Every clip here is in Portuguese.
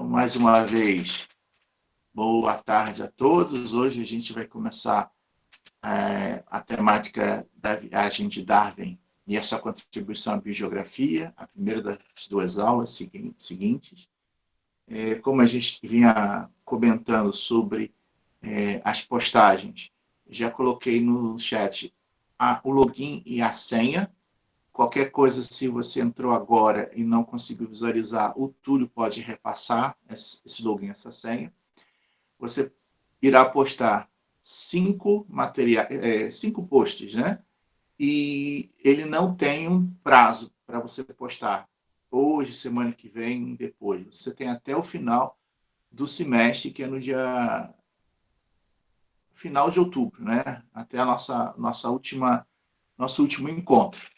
mais uma vez, boa tarde a todos. Hoje a gente vai começar a temática da viagem de Darwin e a sua contribuição à biogeografia, a primeira das duas aulas seguintes. Como a gente vinha comentando sobre as postagens, já coloquei no chat o login e a senha. Qualquer coisa, se você entrou agora e não conseguiu visualizar, o Túlio pode repassar esse login, essa senha. Você irá postar 5 posts, né? E ele não tem um prazo para você postar hoje, semana que vem, depois. Você tem até o final do semestre, que é no dia final de outubro, né? Até a nosso último encontro.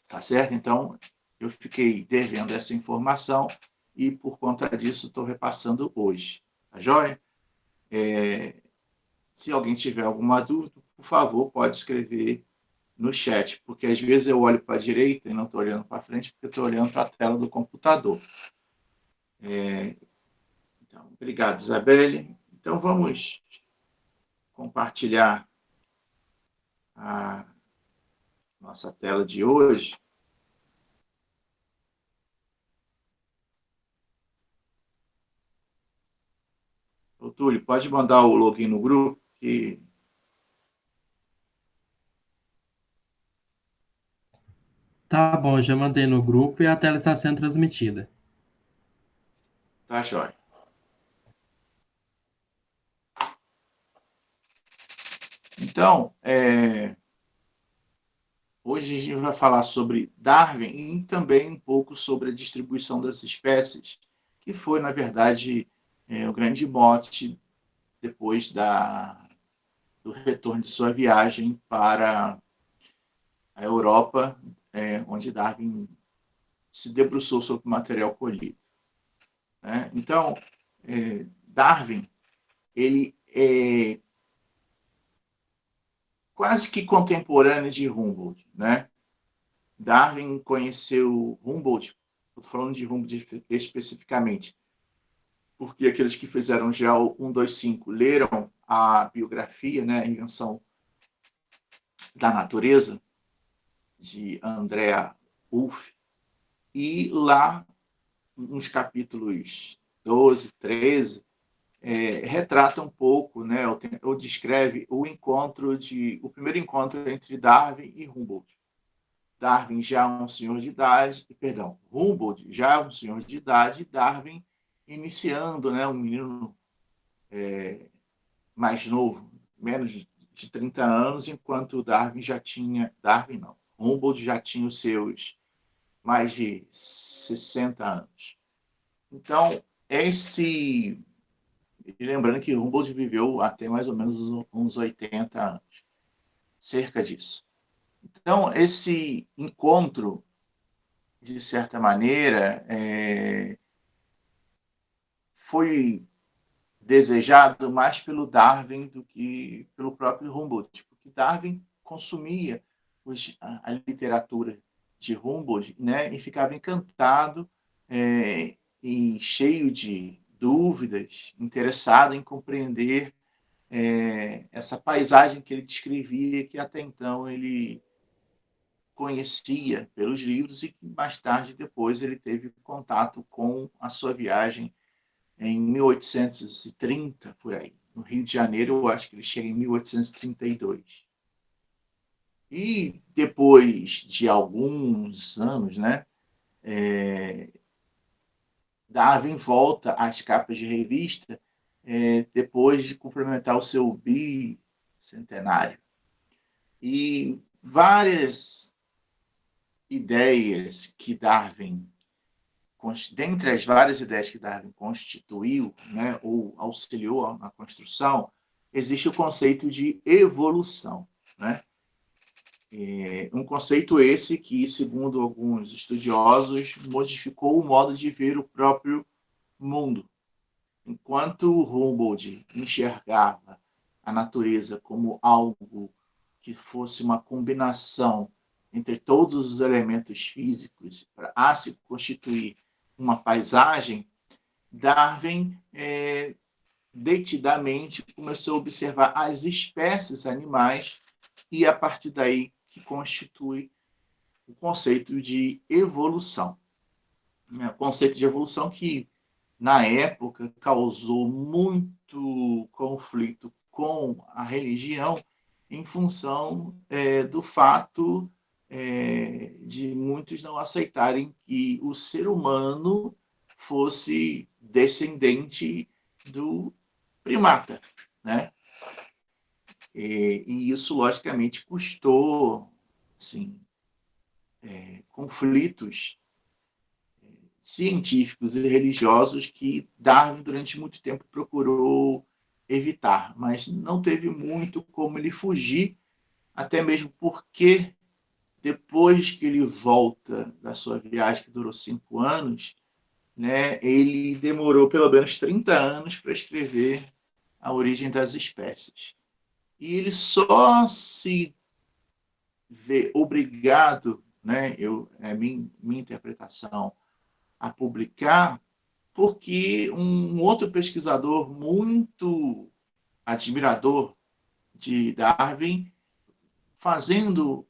Tá certo? Então, eu fiquei devendo essa informação e, por conta disso, estou repassando hoje. Tá joia? Se alguém tiver alguma dúvida, por favor, pode escrever no chat, porque às vezes eu olho para a direita e não estou olhando para frente, porque estou olhando para a tela do computador. Então, obrigado, Isabelle. Então, vamos compartilhar a nossa tela de hoje. Ô, Túlio, pode mandar o login no grupo? Que... Tá bom, já mandei no grupo e a tela está sendo transmitida. Tá, jóia. Então, hoje a gente vai falar sobre Darwin e também um pouco sobre a distribuição das espécies, que foi, na verdade, o grande mote depois do retorno de sua viagem para a Europa, onde Darwin se debruçou sobre o material colhido. Né? Então, Darwin, ele é quase que contemporâneo de Humboldt, né? Darwin conheceu Humboldt, estou falando de Humboldt especificamente, porque aqueles que fizeram GEO 125 leram a biografia, né, a invenção da natureza, de Andrea Wolff, e lá, nos capítulos 12, 13, retrata um pouco, né, ou descreve o primeiro encontro entre Darwin e Humboldt. Darwin já é um senhor de idade, Humboldt já é um senhor de idade, Darwin iniciando, né, um menino mais novo, menos de 30 anos, enquanto Humboldt já tinha os seus mais de 60 anos. Então, lembrando que Humboldt viveu até mais ou menos uns 80 anos, cerca disso. Então, esse encontro, de certa maneira, foi desejado mais pelo Darwin do que pelo próprio Humboldt, porque Darwin consumia a literatura de Humboldt, né, e ficava encantado e cheio de dúvidas, interessado em compreender essa paisagem que ele descrevia, que até então ele conhecia pelos livros e que mais tarde, depois, ele teve contato com a sua viagem em 1830, por aí. No Rio de Janeiro, eu acho que ele chega em 1832. E depois de alguns anos, né, Darwin volta às capas de revista depois de cumprimentar o seu bicentenário. E várias ideias que Darwin, dentre as várias ideias que Darwin constituiu, né, ou auxiliou na construção, existe o conceito de evolução, né? Um conceito esse que, segundo alguns estudiosos, modificou o modo de ver o próprio mundo. Enquanto Humboldt enxergava a natureza como algo que fosse uma combinação entre todos os elementos físicos para se constituir uma paisagem, Darwin detidamente começou a observar as espécies animais e, a partir daí, que constitui o conceito de evolução. O conceito de evolução que, na época, causou muito conflito com a religião em função do fato de muitos não aceitarem que o ser humano fosse descendente do primata, né? E isso, logicamente, custou assim, conflitos científicos e religiosos que Darwin, durante muito tempo, procurou evitar, mas não teve muito como ele fugir, até mesmo porque, depois que ele volta da sua viagem, que durou 5 anos, né, ele demorou pelo menos 30 anos para escrever A Origem das Espécies. E ele só se vê obrigado, né, minha interpretação, a publicar, porque um outro pesquisador muito admirador de Darwin, fazendo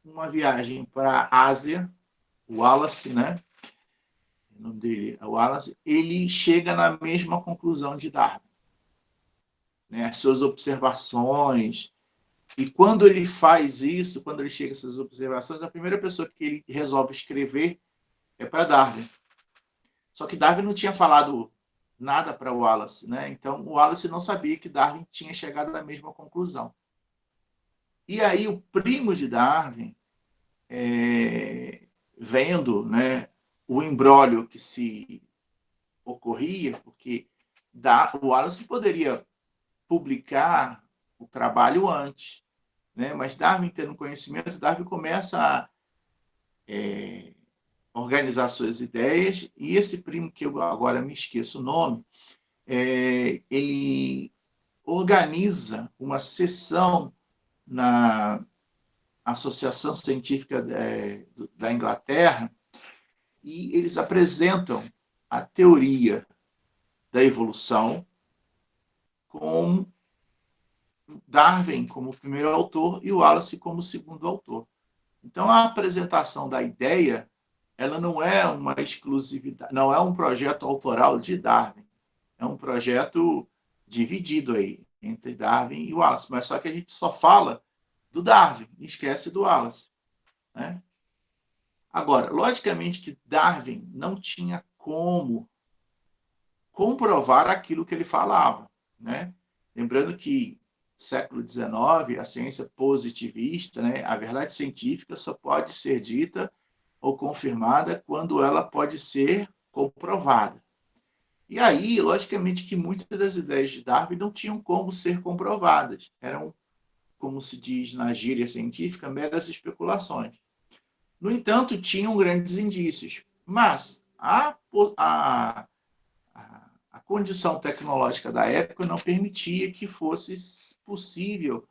uma viagem para a Ásia, o Wallace, né? O nome dele é Wallace, ele chega na mesma conclusão de Darwin, né? As suas observações. E quando ele faz isso, quando ele chega a essas observações, a primeira pessoa que ele resolve escrever é para Darwin. Só que Darwin não tinha falado nada para o Wallace, né? Então o Wallace não sabia que Darwin tinha chegado à mesma conclusão. E aí o primo de Darwin, vendo, né, o imbróglio que se ocorria, porque o Wallace poderia publicar o trabalho antes, né? Mas Darwin, tendo conhecimento, Darwin começa a organizar suas ideias, e esse primo, que eu agora me esqueço o nome, ele organiza uma sessão na Associação Científica da Inglaterra, e eles apresentam a teoria da evolução com Darwin como primeiro autor e Wallace como segundo autor. Então, a apresentação da ideia, ela não é uma exclusividade, não é um projeto autoral de Darwin, é um projeto dividido aí entre Darwin e Wallace, mas só que a gente só fala do Darwin e esquece do Wallace, né? Agora, logicamente que Darwin não tinha como comprovar aquilo que ele falava, né? Lembrando que século XIX, a ciência positivista, né, a verdade científica só pode ser dita ou confirmada quando ela pode ser comprovada. E aí, logicamente, que muitas das ideias de Darwin não tinham como ser comprovadas. Eram, como se diz na gíria científica, meras especulações. No entanto, tinham grandes indícios. Mas a condição tecnológica da época não permitia que fosse possível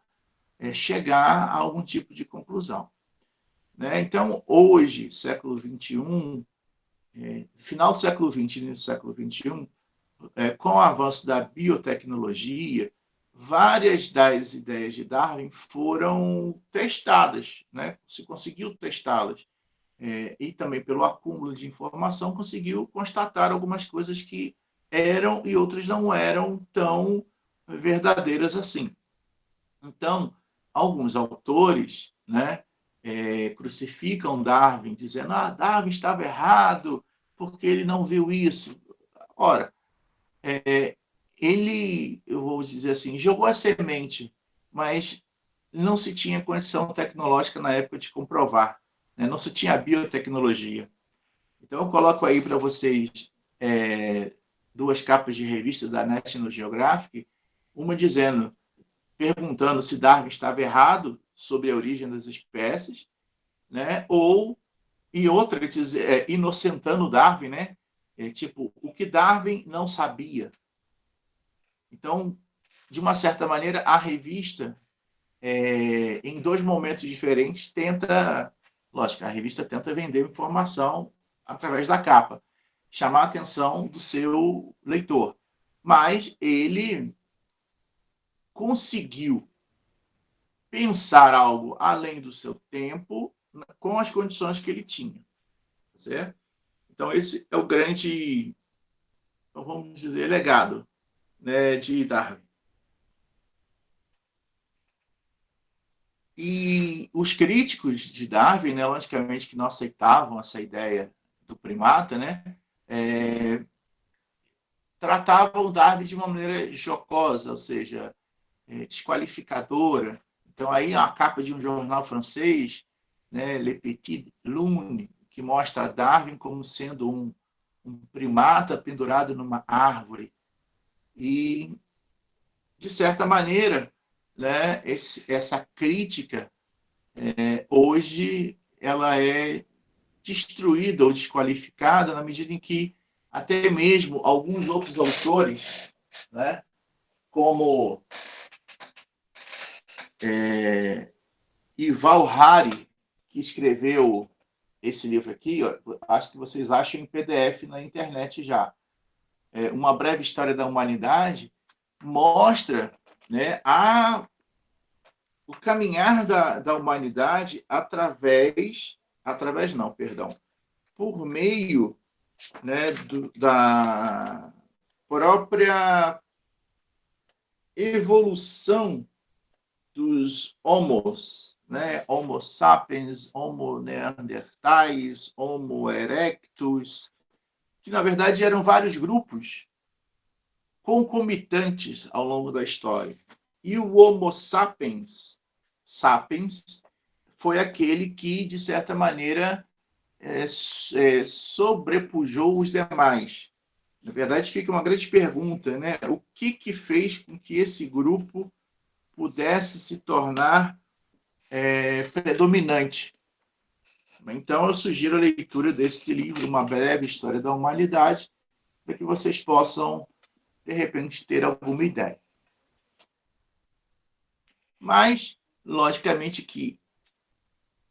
chegar a algum tipo de conclusão, né? Então, hoje, século XXI, final do século XX, início do século XXI, com o avanço da biotecnologia, várias das ideias de Darwin foram testadas, né? Se conseguiu testá-las. E também pelo acúmulo de informação, conseguiu constatar algumas coisas que eram e outras não eram tão verdadeiras assim. Então, alguns autores, né, crucificam Darwin, dizendo que Darwin estava errado porque ele não viu isso. Ora, ele, eu vou dizer assim, jogou a semente, mas não se tinha condição tecnológica na época de comprovar, né? Não se tinha a biotecnologia. Então, eu coloco aí para vocês 2 capas de revista da National Geographic, uma perguntando se Darwin estava errado sobre a origem das espécies, né? E outra inocentando Darwin, né? Tipo, o que Darwin não sabia. Então, de uma certa maneira, a revista, em 2 momentos diferentes, lógico, a revista tenta vender informação através da capa, chamar a atenção do seu leitor. Mas ele conseguiu pensar algo além do seu tempo com as condições que ele tinha. Certo? Então, esse é o grande, vamos dizer, legado, né, de Darwin. E os críticos de Darwin, né, logicamente que não aceitavam essa ideia do primata, né, tratavam Darwin de uma maneira jocosa, ou seja, desqualificadora. Então, aí a capa de um jornal francês, né, Le Petit Lune, que mostra Darwin como sendo um primata pendurado numa árvore. E, de certa maneira, né, essa crítica, hoje, ela é destruída ou desqualificada na medida em que até mesmo alguns outros autores, né, como Yuval Harari, que escreveu esse livro aqui, ó, acho que vocês acham em PDF na internet já, Uma Breve História da Humanidade, mostra, né, o caminhar da humanidade por meio, né, da própria evolução dos homos, né? Homo sapiens, Homo neandertais, Homo erectus, que na verdade eram vários grupos concomitantes ao longo da história. E o Homo sapiens, foi aquele que, de certa maneira, sobrepujou os demais. Na verdade, fica uma grande pergunta, né? O que fez com que esse grupo pudesse se tornar predominante? Então, eu sugiro a leitura desse livro, Uma Breve História da Humanidade, para que vocês possam, de repente, ter alguma ideia. Mas, logicamente que,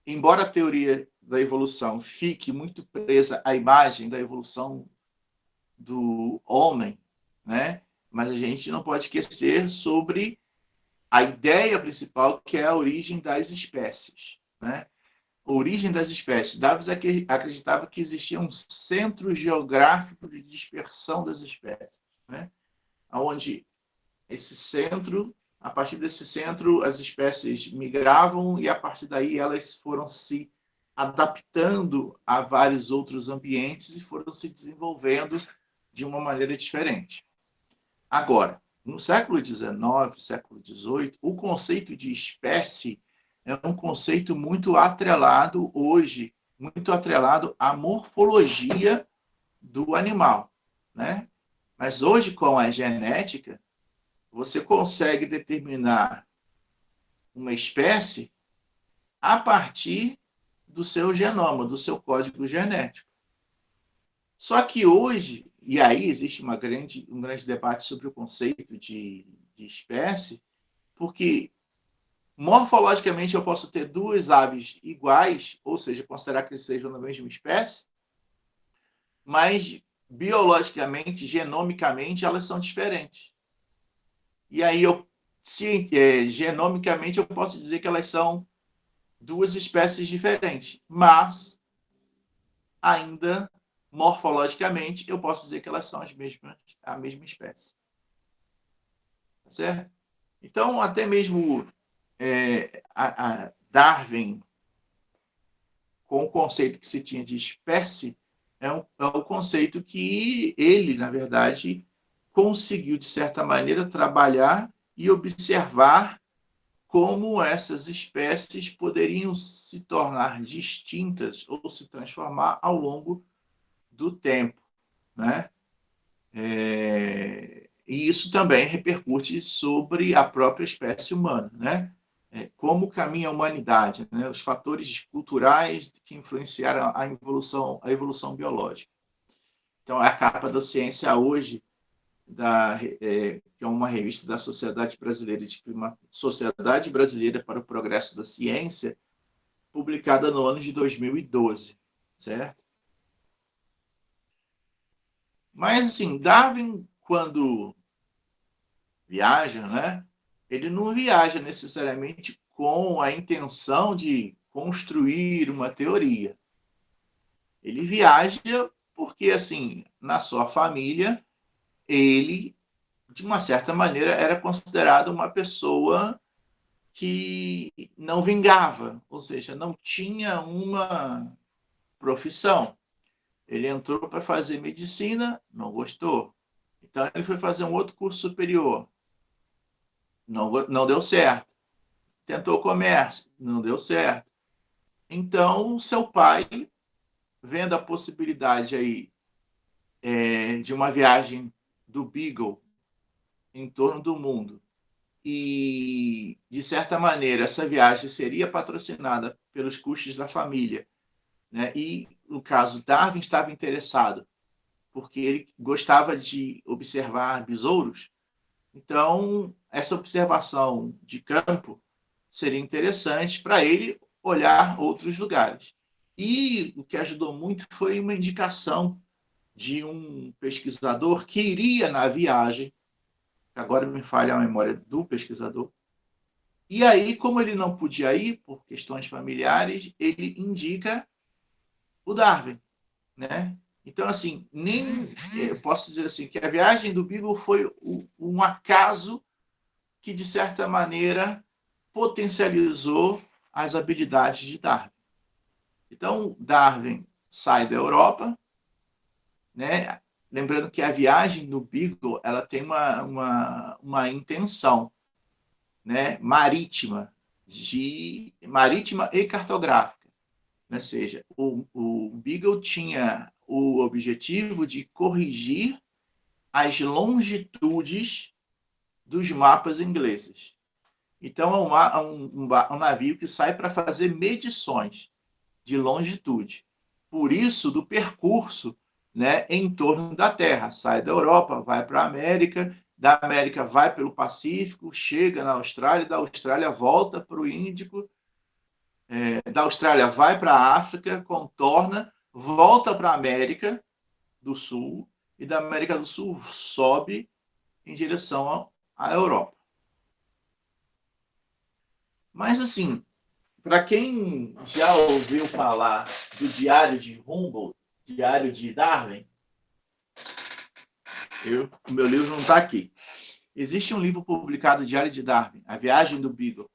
embora a teoria da evolução fique muito presa à imagem da evolução do homem, né? Mas a gente não pode esquecer sobre a ideia principal, que é a origem das espécies, né? A origem das espécies. Darwin acreditava que existia um centro geográfico de dispersão das espécies, né? Onde esse centro, a partir desse centro, as espécies migravam e, a partir daí, elas foram se adaptando a vários outros ambientes e foram se desenvolvendo de uma maneira diferente. Agora, no século XIX, século XVIII, o conceito de espécie é um conceito muito atrelado hoje, muito atrelado à morfologia do animal, né? Mas hoje, com a genética, você consegue determinar uma espécie a partir do seu genoma, do seu código genético. Só que hoje, e aí existe um grande debate sobre o conceito de espécie, porque morfologicamente eu posso ter duas aves iguais, ou seja, considerar que eles sejam da mesma espécie, mas biologicamente, genomicamente, elas são diferentes. E aí, genomicamente, eu posso dizer que elas são duas espécies diferentes, mas ainda morfologicamente eu posso dizer que elas são a mesma espécie. Tá certo? Então, até mesmo a Darwin, com o conceito que se tinha de espécie, é um conceito que ele, na verdade, conseguiu, de certa maneira, trabalhar e observar como essas espécies poderiam se tornar distintas ou se transformar ao longo do tempo, né? E isso também repercute sobre a própria espécie humana, né? Como caminha a humanidade, né? Os fatores culturais que influenciaram a evolução biológica. Então, a capa da Ciência hoje, que é uma revista da Sociedade Brasileira para o Progresso da Ciência, publicada no ano de 2012, certo? Mas, assim, Darwin, quando viaja, né, ele não viaja necessariamente com a intenção de construir uma teoria. Ele viaja porque, assim, na sua família, ele, de uma certa maneira, era considerado uma pessoa que não vingava, ou seja, não tinha uma profissão. Ele entrou para fazer medicina, não gostou. Então, ele foi fazer um outro curso superior, não deu certo. Tentou comércio, não deu certo. Então, seu pai, vendo a possibilidade aí de uma viagem do Beagle em torno do mundo, e, de certa maneira, essa viagem seria patrocinada pelos custos da família, né? E, no caso, Darwin estava interessado, porque ele gostava de observar besouros, então, essa observação de campo seria interessante para ele olhar outros lugares. E o que ajudou muito foi uma indicação de um pesquisador que iria na viagem, agora me falha a memória do pesquisador, e aí, como ele não podia ir por questões familiares, ele indica o Darwin, né? Então, assim, nem eu posso dizer assim que a viagem do Beagle foi um acaso que, de certa maneira, potencializou as habilidades de Darwin. Então, Darwin sai da Europa, né? Lembrando que a viagem do Beagle ela tem uma intenção, né? Marítima e cartográfica. Ou seja, o Beagle tinha o objetivo de corrigir as longitudes dos mapas ingleses. Então, é um navio que sai para fazer medições de longitude. Por isso, do percurso, né, em torno da Terra. Sai da Europa, vai para a América, da América vai pelo Pacífico, chega na Austrália, da Austrália volta para o Índico, da Austrália vai para a África, contorna, volta para a América do Sul, e da América do Sul sobe em direção à Europa. Mas, assim, para quem já ouviu falar do Diário de Humboldt, Diário de Darwin, o meu livro não está aqui. Existe um livro publicado, Diário de Darwin, A Viagem do Beagle.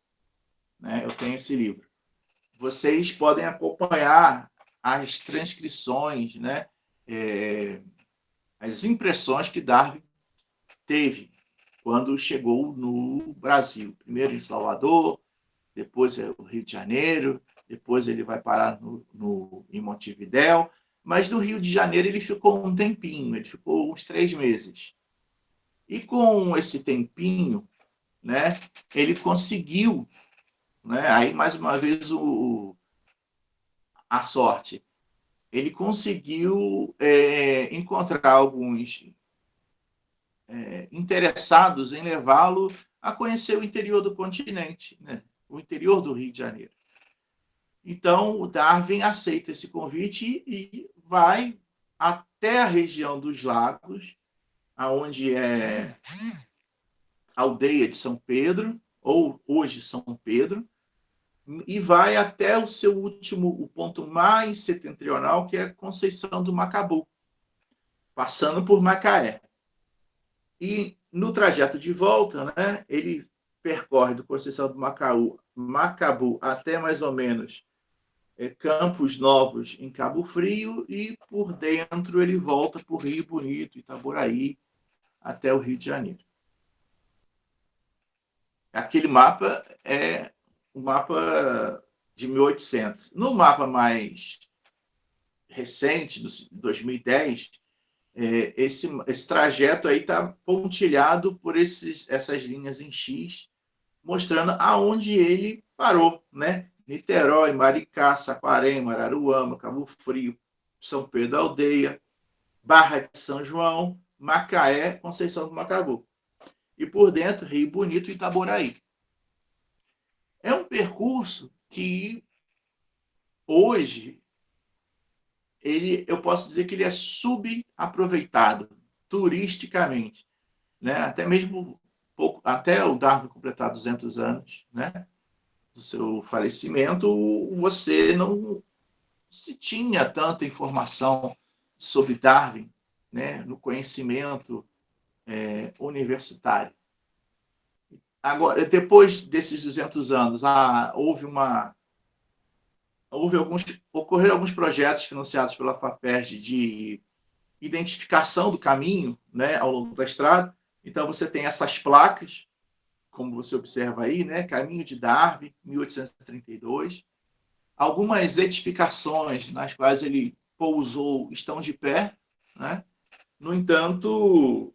Né? Eu tenho esse livro. Vocês podem acompanhar as transcrições, né? As impressões que Darwin teve quando chegou no Brasil. Primeiro em Salvador, depois o Rio de Janeiro, depois ele vai parar em Montevidéu, mas no Rio de Janeiro ele ficou um tempinho, ele ficou uns 3 meses. E com esse tempinho, né, ele conseguiu, né, aí mais uma vez a sorte, ele conseguiu encontrar alguns interessados em levá-lo a conhecer o interior do continente, né, o interior do Rio de Janeiro. Então, o Darwin aceita esse convite e vai até a região dos lagos, aonde é a aldeia de São Pedro, ou hoje São Pedro, e vai até o seu o ponto mais setentrional, que é Conceição do Macabu, passando por Macaé. E no trajeto de volta, né, ele percorre do Conceição do Macabu até mais ou menos Campos Novos, em Cabo Frio, e por dentro ele volta por Rio Bonito, Itaboraí, até o Rio de Janeiro. Aquele mapa é um mapa de 1800. No mapa mais recente, de 2010, esse trajeto aí está pontilhado por essas linhas em X, mostrando aonde ele parou, né? Niterói, Maricá, Saquarema, Araruama, Cabo Frio, São Pedro da Aldeia, Barra de São João, Macaé, Conceição do Macabu. E por dentro, Rio Bonito e Itaboraí. É um percurso que hoje eu posso dizer que ele é subaproveitado. turisticamente, né? Até mesmo até o Darwin completar 200 anos, né, do seu falecimento, você não se tinha tanta informação sobre Darwin, né, no conhecimento universitário. Agora, depois desses 200 anos, ocorreram alguns projetos financiados pela FAPERJ de identificação do caminho, né, ao longo da estrada. Então, você tem essas placas, como você observa aí, né, Caminho de Darwin, 1832. Algumas edificações nas quais ele pousou estão de pé, né? No entanto,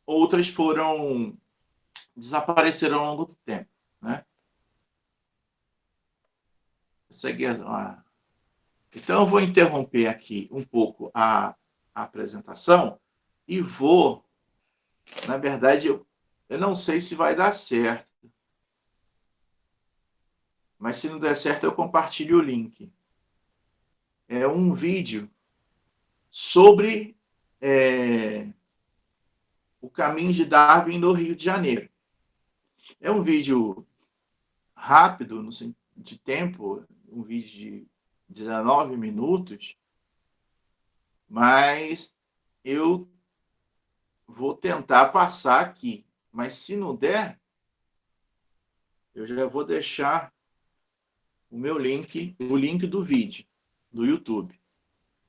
outras desapareceram ao longo do tempo, né? Então, eu vou interromper aqui um pouco a apresentação e vou, na verdade, eu não sei se vai dar certo, mas se não der certo, eu compartilho o link. É um vídeo sobre o caminho de Darwin no Rio de Janeiro. É um vídeo rápido, de tempo, um vídeo de 19 minutos, mas eu vou tentar passar aqui. Mas se não der, eu já vou deixar o meu link, o link do vídeo, do YouTube.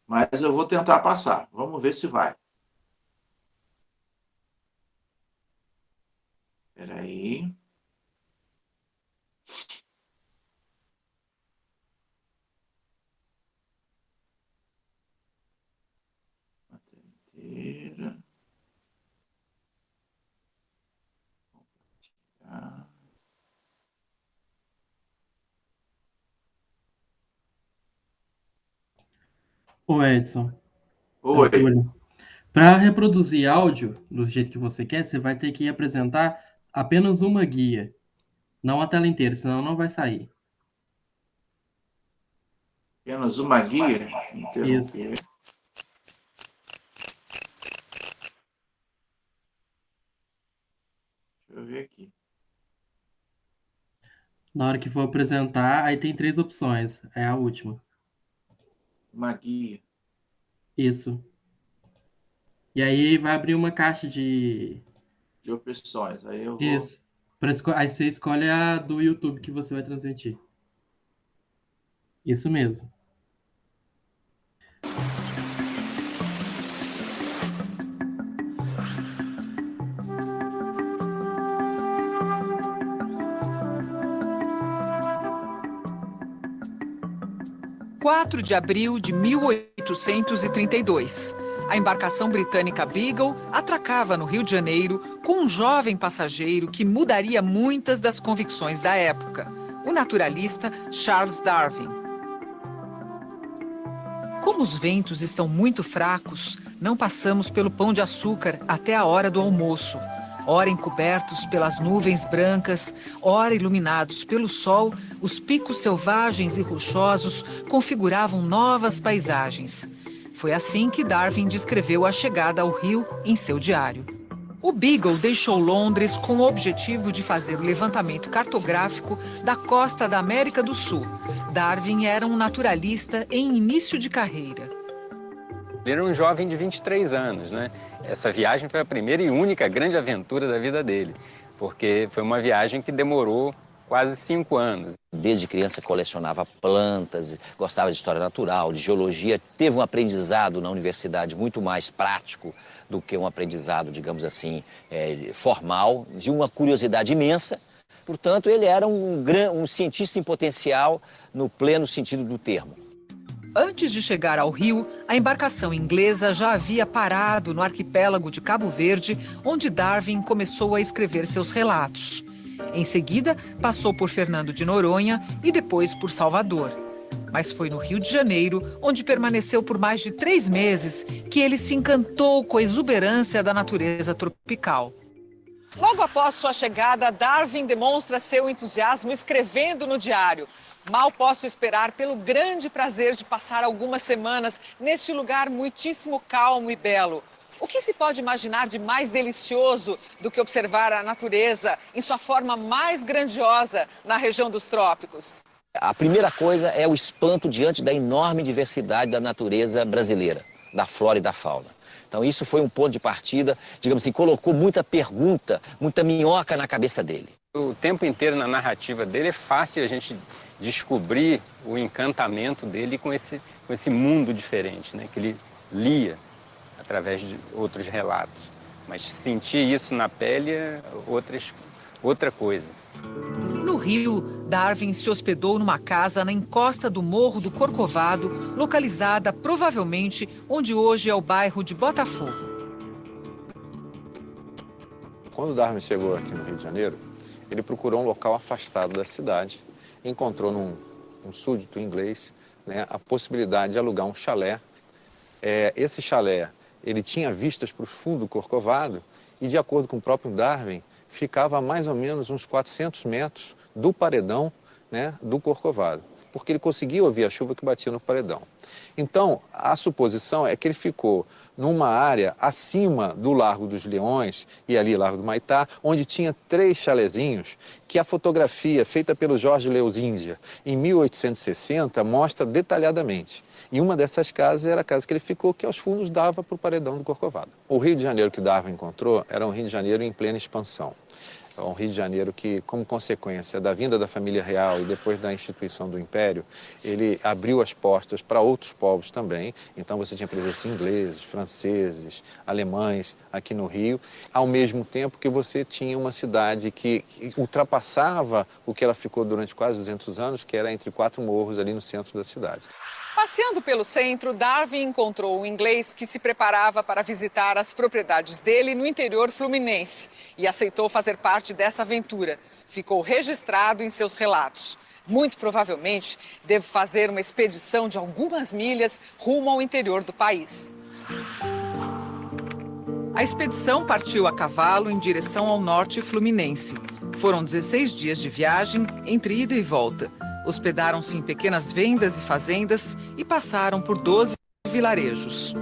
Mas eu vou tentar passar. Vamos ver se vai. Espera aí. Inteira. Ô Edson, Oi. para reproduzir áudio do jeito que você quer, você vai ter que apresentar apenas uma guia, não a tela inteira, senão não vai sair. Apenas uma guia? Isso. Deixa eu ver aqui. Na hora que for apresentar, aí tem 3 opções. É a última. Uma guia. Isso. E aí vai abrir uma caixa de opções. Aí eu vou... Isso. Aí você escolhe a do YouTube que você vai transmitir. Isso mesmo. (4 de abril de 1832. A embarcação britânica Beagle atracava no Rio de Janeiro com um jovem passageiro que mudaria muitas das convicções da época, o naturalista Charles Darwin. Como os ventos estão muito fracos, não passamos pelo Pão de Açúcar até a hora do almoço, ora encobertos pelas nuvens brancas, ora iluminados pelo sol, os picos selvagens e rochosos configuravam novas paisagens. Foi assim que Darwin descreveu a chegada ao Rio em seu diário. O Beagle deixou Londres com o objetivo de fazer o levantamento cartográfico da costa da América do Sul. Darwin era um naturalista em início de carreira. Ele era um jovem de 23 anos, né? Essa viagem foi a primeira e única grande aventura da vida dele, porque foi uma viagem que demorou quase 5 anos. Desde criança colecionava plantas, gostava de história natural, de geologia, teve um aprendizado na universidade muito mais prático do que um aprendizado, digamos assim, formal, de uma curiosidade imensa. Portanto, ele era um cientista em potencial no pleno sentido do termo. Antes de chegar ao Rio, a embarcação inglesa já havia parado no arquipélago de Cabo Verde, onde Darwin começou a escrever seus relatos. Em seguida, passou por Fernando de Noronha e depois por Salvador. Mas foi no Rio de Janeiro, onde permaneceu por mais de 3 meses, que ele se encantou com a exuberância da natureza tropical. Logo após sua chegada, Darwin demonstra seu entusiasmo escrevendo no diário. Mal posso esperar pelo grande prazer de passar algumas semanas neste lugar muitíssimo calmo e belo. O que se pode imaginar de mais delicioso do que observar a natureza em sua forma mais grandiosa na região dos trópicos? A primeira coisa é o espanto diante da enorme diversidade da natureza brasileira, da flora e da fauna. Então isso foi um ponto de partida, digamos assim, colocou muita pergunta, muita minhoca na cabeça dele. O tempo inteiro na narrativa dele é fácil a gente descobrir o encantamento dele com esse mundo diferente, né? Que ele lia através de outros relatos. Mas sentir isso na pele é outra coisa. No Rio, Darwin se hospedou numa casa na encosta do Morro do Corcovado, localizada provavelmente onde hoje é o bairro de Botafogo. Quando Darwin chegou aqui no Rio de Janeiro, ele procurou um local afastado da cidade, encontrou num súdito inglês, né, a possibilidade de alugar um chalé. Esse chalé, ele tinha vistas para o fundo do Corcovado e, de acordo com o próprio Darwin, ficava a mais ou menos uns 400 metros do paredão, né, do Corcovado, porque ele conseguia ouvir a chuva que batia no paredão. Então, a suposição é que ele ficou numa área acima do Largo dos Leões e ali Largo do Maitá, onde tinha 3 chalezinhos que a fotografia feita pelo Jorge Leus Índia em 1860 mostra detalhadamente. E uma dessas casas era a casa que ele ficou, que aos fundos dava para o paredão do Corcovado. O Rio de Janeiro que Darwin encontrou era um Rio de Janeiro em plena expansão. É um Rio de Janeiro que, como consequência da vinda da família real e depois da instituição do Império, ele abriu as portas para outros povos também. Então você tinha presença de ingleses, franceses, alemães aqui no Rio, ao mesmo tempo que você tinha uma cidade que ultrapassava o que ela ficou durante quase 200 anos, que era entre 4 morros ali no centro da cidade. Passeando pelo centro, Darwin encontrou um inglês que se preparava para visitar as propriedades dele no interior fluminense e aceitou fazer parte dessa aventura. Ficou registrado em seus relatos. Muito provavelmente, deve fazer uma expedição de algumas milhas rumo ao interior do país. A expedição partiu a cavalo em direção ao norte fluminense. Foram 16 dias de viagem entre ida e volta. Hospedaram-se em pequenas vendas e fazendas e passaram por 12 vilarejos.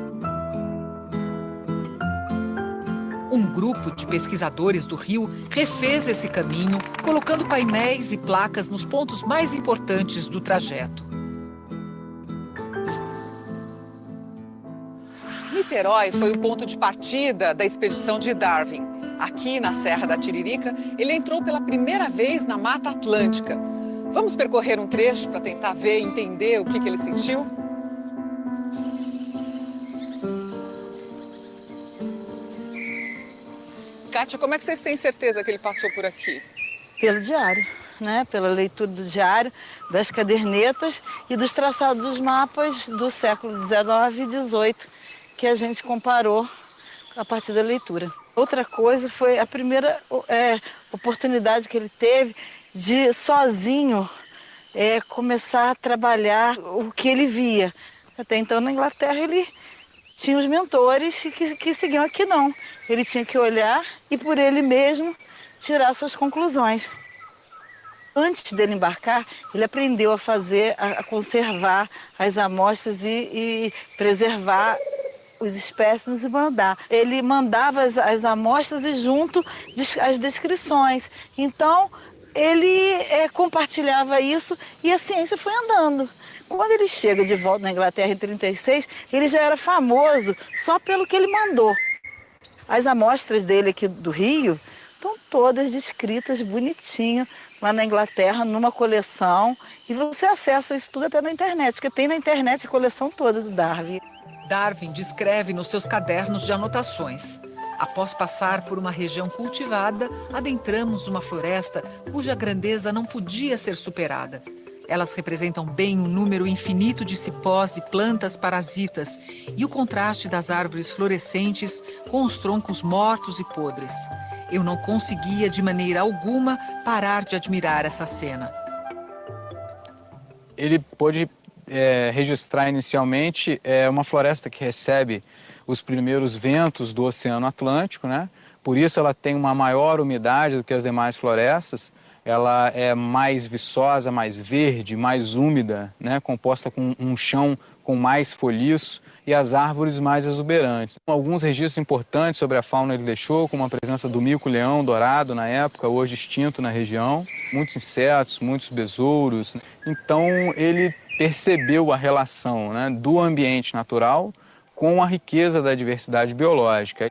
Um grupo de pesquisadores do Rio refez esse caminho, colocando painéis e placas nos pontos mais importantes do trajeto. Niterói foi o ponto de partida da expedição de Darwin. Aqui na Serra da Tiririca, ele entrou pela primeira vez na Mata Atlântica. Vamos percorrer um trecho para tentar ver e entender o que ele sentiu? Kátia, como é que vocês têm certeza que ele passou por aqui? Pelo diário, né? Pela leitura do diário, das cadernetas e dos traçados dos mapas do século XIX e XVIII, que a gente comparou a partir da leitura. Outra coisa foi a primeira oportunidade que ele teve de sozinho começar a trabalhar o que ele via. Até então na Inglaterra ele tinha os mentores que seguiam, aqui não. Ele tinha que olhar e por ele mesmo tirar suas conclusões. Antes dele embarcar, ele aprendeu a conservar as amostras e preservar os espécimes e mandar. Ele mandava as amostras e junto as descrições. Então, ele compartilhava isso e a ciência foi andando. Quando ele chega de volta na Inglaterra em 1936, ele já era famoso só pelo que ele mandou. As amostras dele aqui do Rio estão todas descritas bonitinho lá na Inglaterra, numa coleção. E você acessa isso tudo até na internet, porque tem na internet a coleção toda do Darwin. Darwin descreve nos seus cadernos de anotações. Após passar por uma região cultivada, adentramos uma floresta cuja grandeza não podia ser superada. Elas representam bem um número infinito de cipós e plantas parasitas e o contraste das árvores florescentes com os troncos mortos e podres. Eu não conseguia, de maneira alguma, parar de admirar essa cena. Ele pôde registrar inicialmente uma floresta que recebe os primeiros ventos do Oceano Atlântico, né? Por isso ela tem uma maior umidade do que as demais florestas. ela é mais viçosa, mais verde, mais úmida, né? Composta com um chão com mais folhiço e as árvores mais exuberantes. Alguns registros importantes sobre a fauna ele deixou, como a presença do mico-leão dourado na época, hoje extinto na região, muitos insetos, muitos besouros. Então ele percebeu a relação, né, do ambiente natural com a riqueza da diversidade biológica.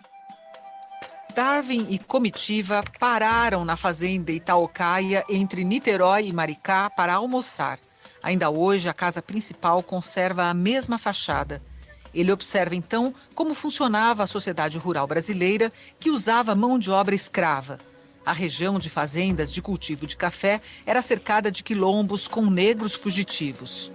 Darwin e comitiva pararam na fazenda Itaocaia, entre Niterói e Maricá, para almoçar. Ainda hoje, a casa principal conserva a mesma fachada. Ele observa, então, como funcionava a sociedade rural brasileira, que usava mão de obra escrava. A região de fazendas de cultivo de café era cercada de quilombos com negros fugitivos.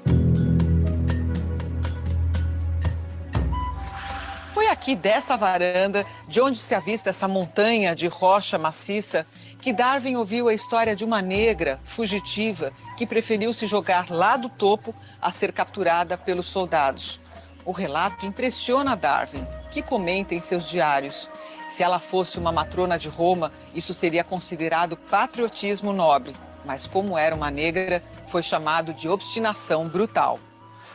Foi aqui dessa varanda, de onde se avista essa montanha de rocha maciça, que Darwin ouviu a história de uma negra fugitiva que preferiu se jogar lá do topo a ser capturada pelos soldados. O relato impressiona Darwin, que comenta em seus diários. Se ela fosse uma matrona de Roma, isso seria considerado patriotismo nobre. Mas como era uma negra, foi chamado de obstinação brutal.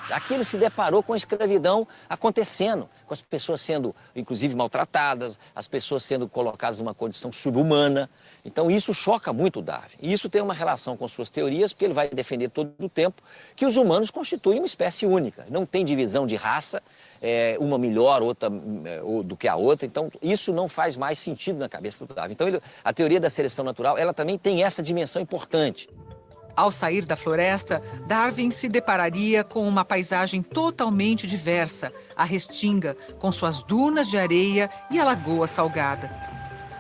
Aqui ele se deparou com a escravidão acontecendo, com as pessoas sendo, inclusive, maltratadas, as pessoas sendo colocadas numa condição subhumana. Então isso choca muito o Darwin. E isso tem uma relação com suas teorias, porque ele vai defender todo o tempo que os humanos constituem uma espécie única. Não tem divisão de raça, uma melhor, outra do que a outra. Então isso não faz mais sentido na cabeça do Darwin. Então a teoria da seleção natural, ela também tem essa dimensão importante. Ao sair da floresta, Darwin se depararia com uma paisagem totalmente diversa, a Restinga, com suas dunas de areia e a Lagoa Salgada.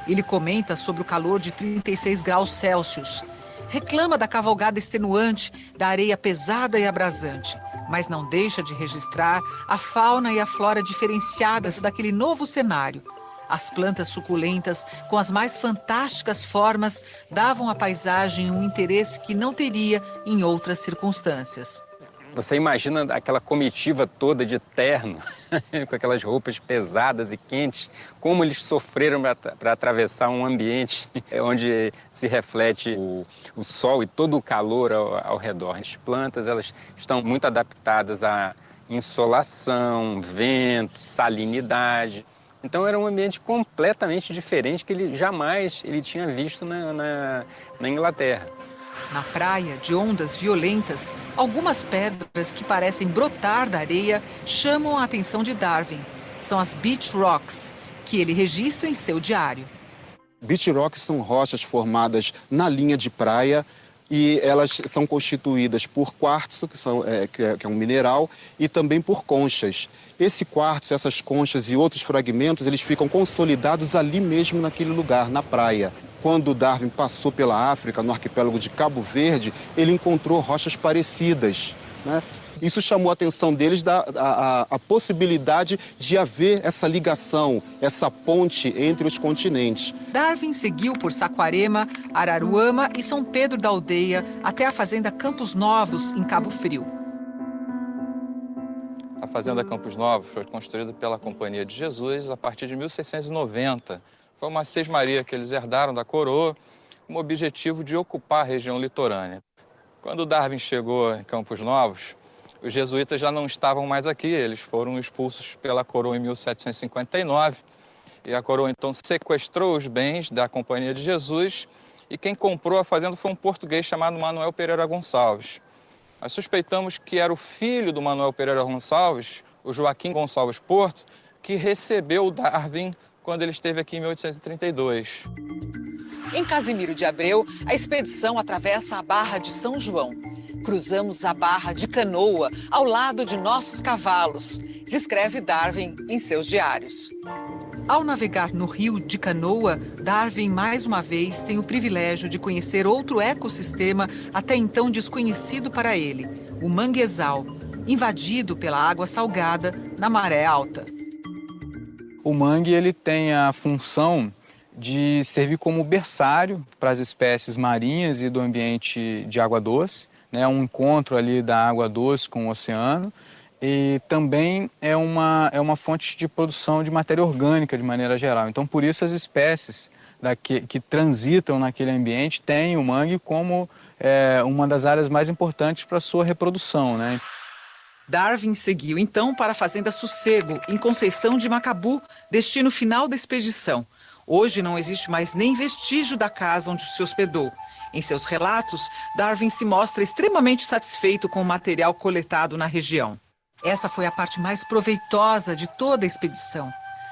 Ele comenta sobre o calor de 36 graus Celsius. Reclama da cavalgada extenuante, da areia pesada e abrasante, mas não deixa de registrar a fauna e a flora diferenciadas daquele novo cenário. As plantas suculentas, com as mais fantásticas formas, davam à paisagem um interesse que não teria em outras circunstâncias. Você imagina aquela comitiva toda de terno, com aquelas roupas pesadas e quentes, como eles sofreram para atravessar um ambiente onde se reflete o sol e todo o calor ao redor. As plantas, elas estão muito adaptadas à insolação, vento, salinidade. Então era um ambiente completamente diferente que ele jamais tinha visto na Inglaterra. Na praia, de ondas violentas, algumas pedras que parecem brotar da areia chamam a atenção de Darwin. São as beach rocks, que ele registra em seu diário. Beach rocks são rochas formadas na linha de praia e elas são constituídas por quartzo, que é um mineral, e também por conchas. Esse quartzo, essas conchas e outros fragmentos, eles ficam consolidados ali mesmo naquele lugar, na praia. Quando Darwin passou pela África, no arquipélago de Cabo Verde, ele encontrou rochas parecidas, né? Isso chamou a atenção deles a possibilidade de haver essa ligação, essa ponte entre os continentes. Darwin seguiu por Saquarema, Araruama e São Pedro da Aldeia até a fazenda Campos Novos, em Cabo Frio. A fazenda Campos Novos foi construída pela Companhia de Jesus a partir de 1690. Foi uma sesmaria que eles herdaram da coroa com o objetivo de ocupar a região litorânea. Quando Darwin chegou em Campos Novos, os jesuítas já não estavam mais aqui, eles foram expulsos pela coroa em 1759 e a coroa então sequestrou os bens da Companhia de Jesus e quem comprou a fazenda foi um português chamado Manuel Pereira Gonçalves. Nós suspeitamos que era o filho do Manuel Pereira Gonçalves, o Joaquim Gonçalves Porto, que recebeu o Darwin quando ele esteve aqui em 1832. Em Casimiro de Abreu, a expedição atravessa a Barra de São João. Cruzamos a Barra de Canoa, ao lado de nossos cavalos, descreve Darwin em seus diários. Ao navegar no rio de Canoa, Darwin, mais uma vez, tem o privilégio de conhecer outro ecossistema até então desconhecido para ele, o manguezal, invadido pela água salgada na maré alta. O mangue ele tem a função de servir como berçário para as espécies marinhas e do ambiente de água doce, né? Um encontro ali da água doce com o oceano. E também é uma fonte de produção de matéria orgânica de maneira geral. Então, por isso, as espécies que transitam naquele ambiente têm o mangue como uma das áreas mais importantes para a sua reprodução, né? Darwin seguiu então para a Fazenda Sossego, em Conceição de Macabu, destino final da expedição. Hoje não existe mais nem vestígio da casa onde se hospedou. Em seus relatos, Darwin se mostra extremamente satisfeito com o material coletado na região. Essa foi a parte mais proveitosa de toda a expedição.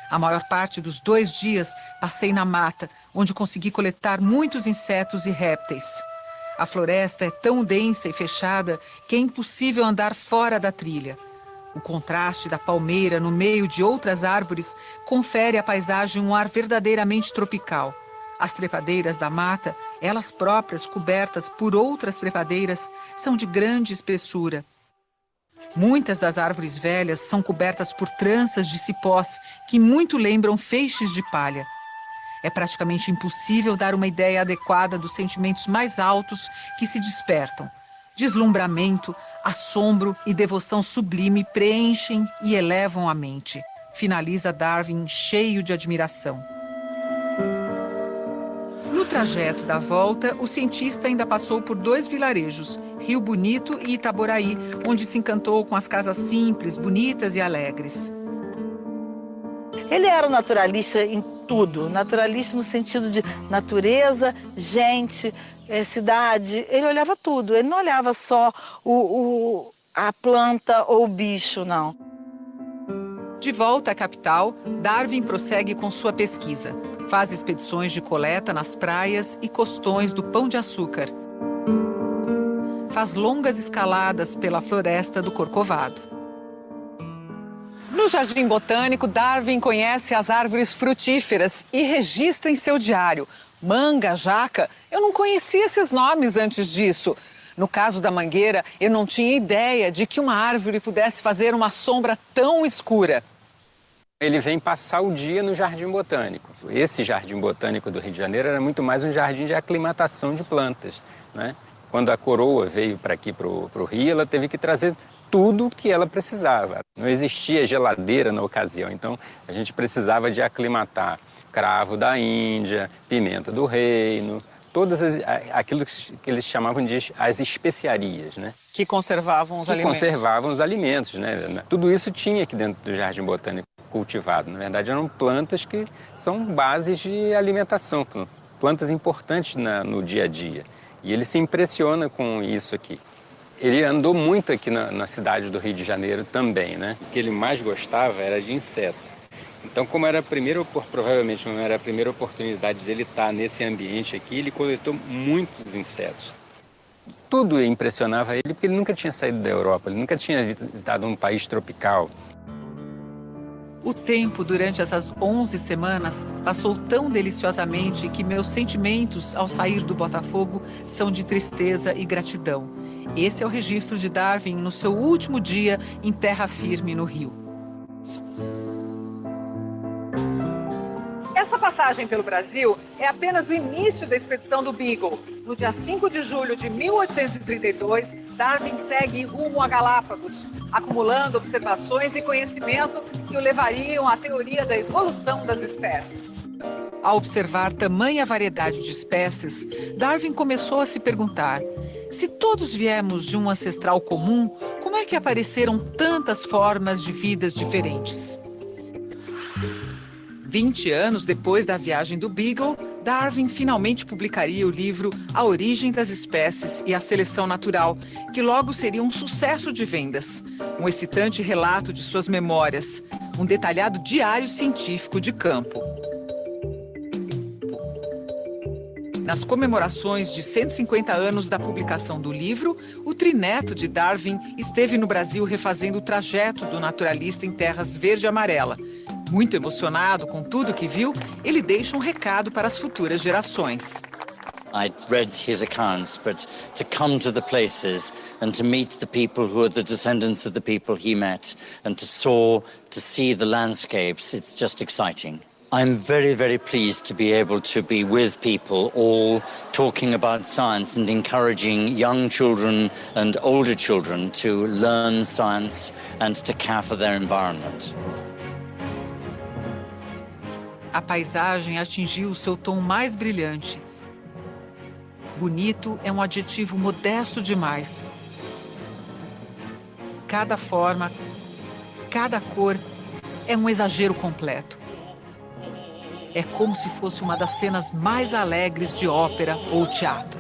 A maior parte dos 2 dias passei na mata, onde consegui coletar muitos insetos e répteis. A floresta é tão densa e fechada que é impossível andar fora da trilha. O contraste da palmeira no meio de outras árvores confere à paisagem um ar verdadeiramente tropical. As trepadeiras da mata, elas próprias cobertas por outras trepadeiras, são de grande espessura. Muitas das árvores velhas são cobertas por tranças de cipós que muito lembram feixes de palha. É praticamente impossível dar uma ideia adequada dos sentimentos mais altos que se despertam. Deslumbramento, assombro e devoção sublime preenchem e elevam a mente. Finaliza Darwin cheio de admiração. No trajeto da volta, o cientista ainda passou por 2 vilarejos, Rio Bonito e Itaboraí, onde se encantou com as casas simples, bonitas e alegres. Ele era um naturalista em tudo, naturalista no sentido de natureza, gente, cidade. Ele olhava tudo, ele não olhava só a planta ou o bicho, não. De volta à capital, Darwin prossegue com sua pesquisa. Faz expedições de coleta nas praias e costões do Pão de Açúcar. Faz longas escaladas pela floresta do Corcovado. No Jardim Botânico, Darwin conhece as árvores frutíferas e registra em seu diário. Manga, jaca, eu não conhecia esses nomes antes disso. No caso da mangueira, eu não tinha ideia de que uma árvore pudesse fazer uma sombra tão escura. Ele vem passar o dia no Jardim Botânico. Esse Jardim Botânico do Rio de Janeiro era muito mais um jardim de aclimatação de plantas, né? Quando a coroa veio para aqui, para o Rio, ela teve que trazer tudo o que ela precisava. Não existia geladeira na ocasião, então a gente precisava de aclimatar cravo da Índia, pimenta do reino, aquilo que eles chamavam de as especiarias, né? Que conservavam os alimentos. Conservavam os alimentos, né? Tudo isso tinha aqui dentro do Jardim Botânico cultivado. Na verdade, eram plantas que são bases de alimentação, plantas importantes no dia a dia. E ele se impressiona com isso aqui. Ele andou muito aqui na cidade do Rio de Janeiro também, né? O que ele mais gostava era de inseto. Então, como era provavelmente não era a primeira oportunidade dele estar nesse ambiente aqui, ele coletou muitos insetos. Tudo impressionava ele porque ele nunca tinha saído da Europa, ele nunca tinha visitado um país tropical. O tempo durante essas 11 semanas passou tão deliciosamente que meus sentimentos ao sair do Botafogo são de tristeza e gratidão. Esse é o registro de Darwin no seu último dia em terra firme no Rio. Essa passagem pelo Brasil é apenas o início da expedição do Beagle. No dia 5 de julho de 1832, Darwin segue rumo a Galápagos, acumulando observações e conhecimento que o levariam à teoria da evolução das espécies. Ao observar tamanha variedade de espécies, Darwin começou a se perguntar: se todos viemos de um ancestral comum, como é que apareceram tantas formas de vidas diferentes? 20 anos depois da viagem do Beagle, Darwin finalmente publicaria o livro A Origem das Espécies e a Seleção Natural, que logo seria um sucesso de vendas. Um excitante relato de suas memórias, um detalhado diário científico de campo. Nas comemorações de 150 anos da publicação do livro, o trineto de Darwin esteve no Brasil refazendo o trajeto do naturalista em terras verde e amarela. Muito emocionado com tudo que viu, ele deixa um recado para as futuras gerações. I'd read his accounts, but to come to the places and to meet the people who are the descendants of the people he met and to see the landscapes, it's just exciting. I'm very, very pleased to be able to be with people all talking about science and encouraging young children and older children to learn science and to care for their environment. a paisagem atingiu o seu tom mais brilhante. Bonito é um adjetivo modesto demais. Cada forma, cada cor é um exagero completo. É como se fosse uma das cenas mais alegres de ópera ou teatro.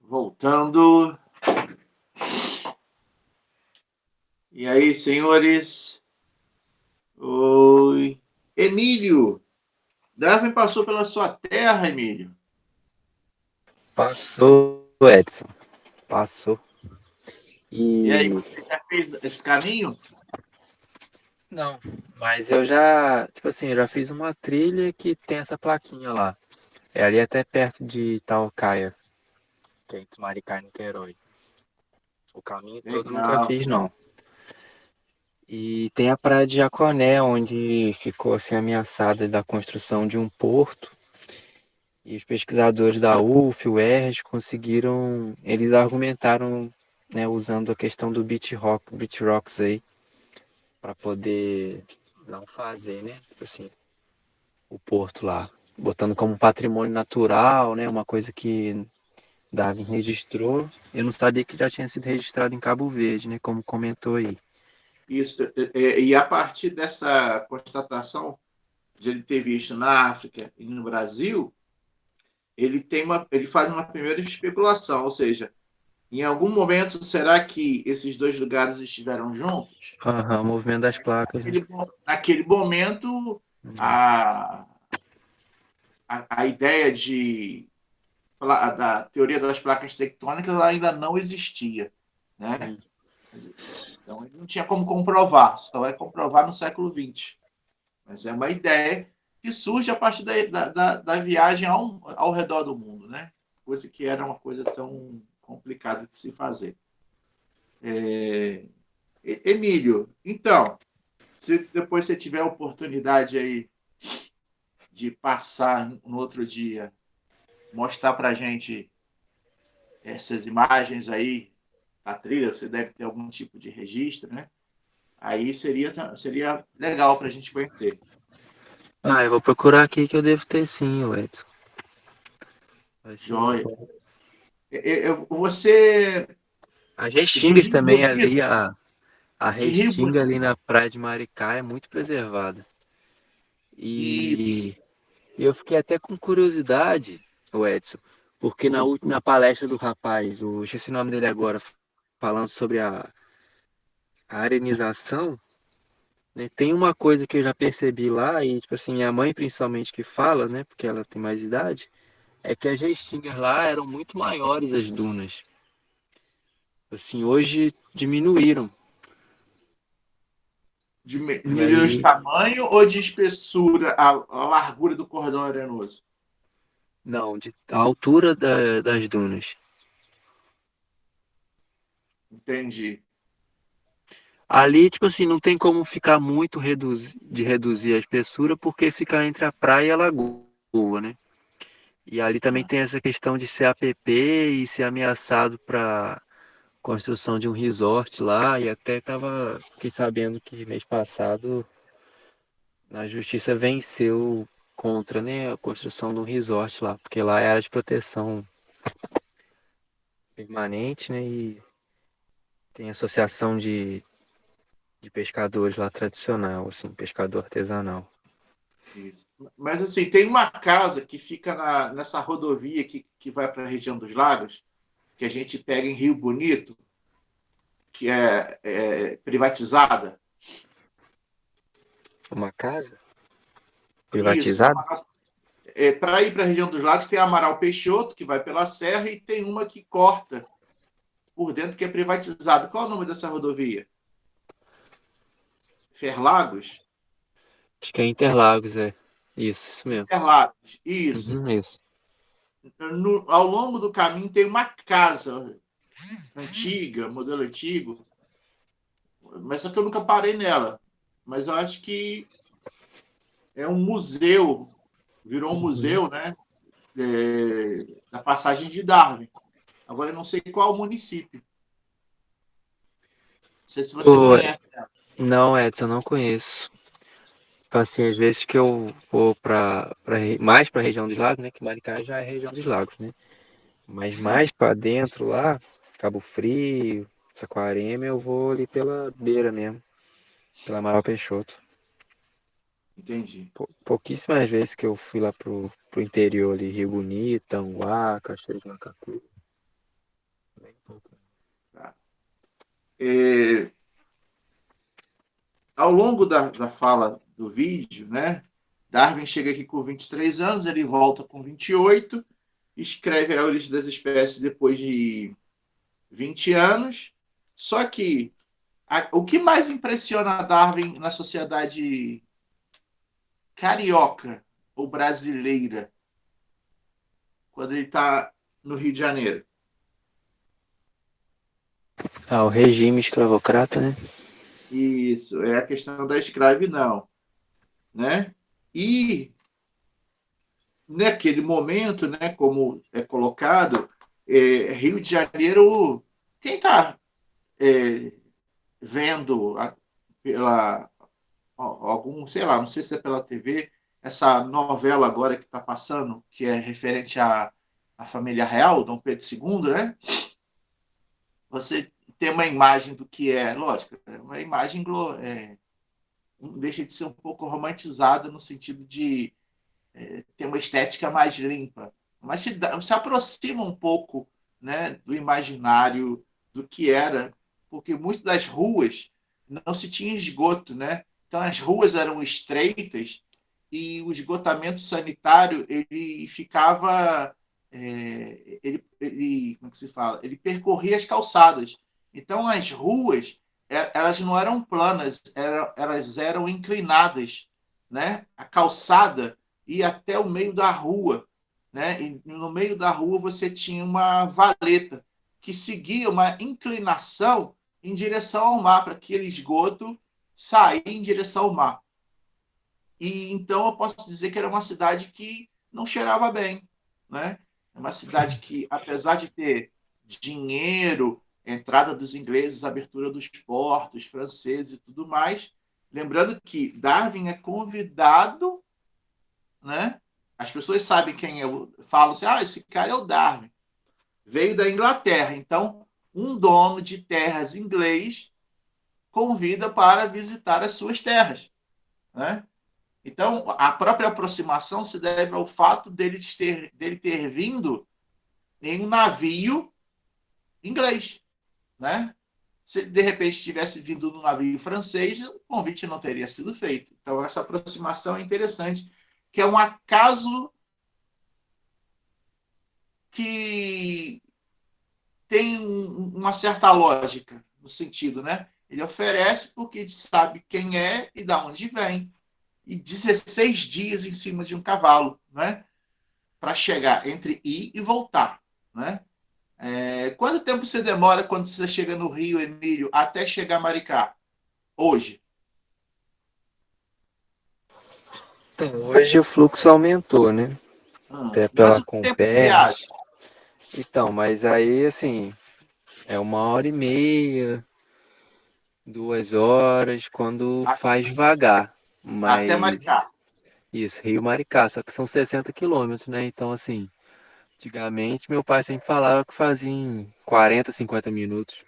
Voltando. E aí, senhores? Oi. Emílio, Darwin passou pela sua terra, Emílio? Passou, Edson. Passou. E aí, você já fez esse caminho? Não, mas eu já, tipo assim, eu já fiz uma trilha que tem essa plaquinha lá. É ali até perto de Itaocaia, que é entre Maricá e Niterói. O caminho todo eu nunca fiz, não. E tem a praia de Jaconé, onde ficou assim ameaçada da construção de um porto. E os pesquisadores da UF, o UERJ, conseguiram, eles argumentaram, né, usando a questão do beach rocks aí, para poder não fazer, né, tipo assim, o porto lá, botando como patrimônio natural, né, uma coisa que Darwin registrou. Eu não sabia que já tinha sido registrado em Cabo Verde, né, como comentou aí. Isso. E a partir dessa constatação de ele ter visto na África e no Brasil, ele faz uma primeira especulação, ou seja, em algum momento, será que esses dois lugares estiveram juntos? O movimento das placas. Naquele momento, a ideia da teoria das placas tectônicas ainda não existia, né? Então, ele não tinha como comprovar, só vai comprovar no século XX. Mas é uma ideia que surge a partir da viagem ao redor do mundo, né? Coisa que era uma coisa tão complicada de se fazer. Emílio, então, se depois você tiver a oportunidade aí de passar no outro dia, mostrar para a gente essas imagens aí, a trilha, você deve ter algum tipo de registro, né? Aí seria legal para a gente conhecer. Eu vou procurar aqui que eu devo ter sim, Edson. Joia. Você... As restingas também ali, a restinga ali na praia de Maricá é muito preservada. E eu fiquei até com curiosidade, Edson, porque na última palestra do rapaz, esqueci o nome dele agora, falando sobre a arenização, né, tem uma coisa que eu já percebi lá, e tipo assim, minha mãe principalmente que fala, né, porque ela tem mais idade, é que as restingas lá eram muito maiores, as dunas. Assim, hoje diminuíram. Diminuíram de tamanho ou de espessura, a largura do cordão arenoso? Não, a altura das dunas. Entendi. Ali, tipo assim, não tem como ficar muito reduzir a espessura, porque fica entre a praia e a lagoa, né? E ali também tem essa questão de ser APP e ser ameaçado para construção de um resort lá, e até fiquei sabendo que mês passado a justiça venceu contra, né, a construção de um resort lá, porque lá é área de proteção permanente, né, e tem associação de pescadores lá tradicional, assim, pescador artesanal. Isso. Mas assim, tem uma casa que fica nessa rodovia que vai para a região dos lagos, que a gente pega em Rio Bonito, que é privatizada. Uma casa? Privatizada? Para ir para a região dos lagos tem a Amaral Peixoto, que vai pela serra, e tem uma que corta por dentro que é privatizado. Qual é o nome dessa rodovia? Interlagos? Acho que é Interlagos, é. Isso mesmo. Interlagos, isso. Isso. Ao longo do caminho tem uma casa antiga, modelo antigo, mas só que eu nunca parei nela. Mas eu acho que é um museu, virou um museu, né? Da passagem de Darwin. Agora eu não sei qual município. Não sei se você conhece. Não, Edson, não conheço. Tipo assim, às vezes que eu vou mais pra região dos lagos, né? Que Maricá já é região dos lagos, né? Mas mais pra dentro lá, Cabo Frio, Saquarema, eu vou ali pela beira mesmo. Pela Amaral Peixoto. Entendi. Pouquíssimas vezes que eu fui lá pro interior ali, Rio Bonito, Tanguá, Cachoeira de Macacu. Bem pouco. Tá. Ao longo da fala do vídeo, né? Darwin chega aqui com 23 anos, ele volta com 28, escreve A Origem das Espécies depois de 20 anos. Só que o que mais impressiona Darwin na sociedade carioca ou brasileira quando ele está no Rio de Janeiro? O regime escravocrata, né? Isso, é a questão da escravidão, né? E naquele momento, né, como é colocado, Rio de Janeiro, quem está vendo pela algum, sei lá, não sei se é pela TV, essa novela agora que está passando, que é referente à família real, Dom Pedro II, né? Você tem uma imagem do que é, lógico, é uma imagem não deixa de ser um pouco romantizada no sentido de ter uma estética mais limpa, mas se aproxima um pouco, né, do imaginário do que era, porque muitas das ruas não se tinha esgoto, né? Então as ruas eram estreitas e o esgotamento sanitário ele ficava como é que se fala? Ele percorria as calçadas. Então as ruas elas não eram planas, elas eram inclinadas, né? A calçada ia até o meio da rua, né? E no meio da rua você tinha uma valeta que seguia uma inclinação em direção ao mar, para aquele esgoto sair em direção ao mar. E então eu posso dizer que era uma cidade que não cheirava bem, né? É uma cidade que, apesar de ter dinheiro, entrada dos ingleses, abertura dos portos, franceses e tudo mais, lembrando que Darwin é convidado, né? As pessoas sabem quem eu falo assim, esse cara é o Darwin. Veio da Inglaterra, então um dono de terras inglês convida para visitar as suas terras, né? Então, a própria aproximação se deve ao fato dele ter vindo em um navio inglês, né? Se ele, de repente, tivesse vindo num navio francês, o convite não teria sido feito. Então, essa aproximação é interessante, que é um acaso que tem uma certa lógica, no sentido, né? Ele oferece porque sabe quem é e de onde vem. E 16 dias em cima de um cavalo, né? Para chegar entre ir e voltar, né? Quanto tempo você demora quando você chega no Rio, Emílio, até chegar a Maricá? Hoje? Então, hoje o fluxo aumentou, né? Até pela Comperte. Então, mas aí, assim, é 1h30, 2 horas, quando faz devagar. Mas... Até Maricá. Isso, Rio Maricá, só que são 60 quilômetros, né? Então, assim, antigamente meu pai sempre falava que fazia em 40, 50 minutos.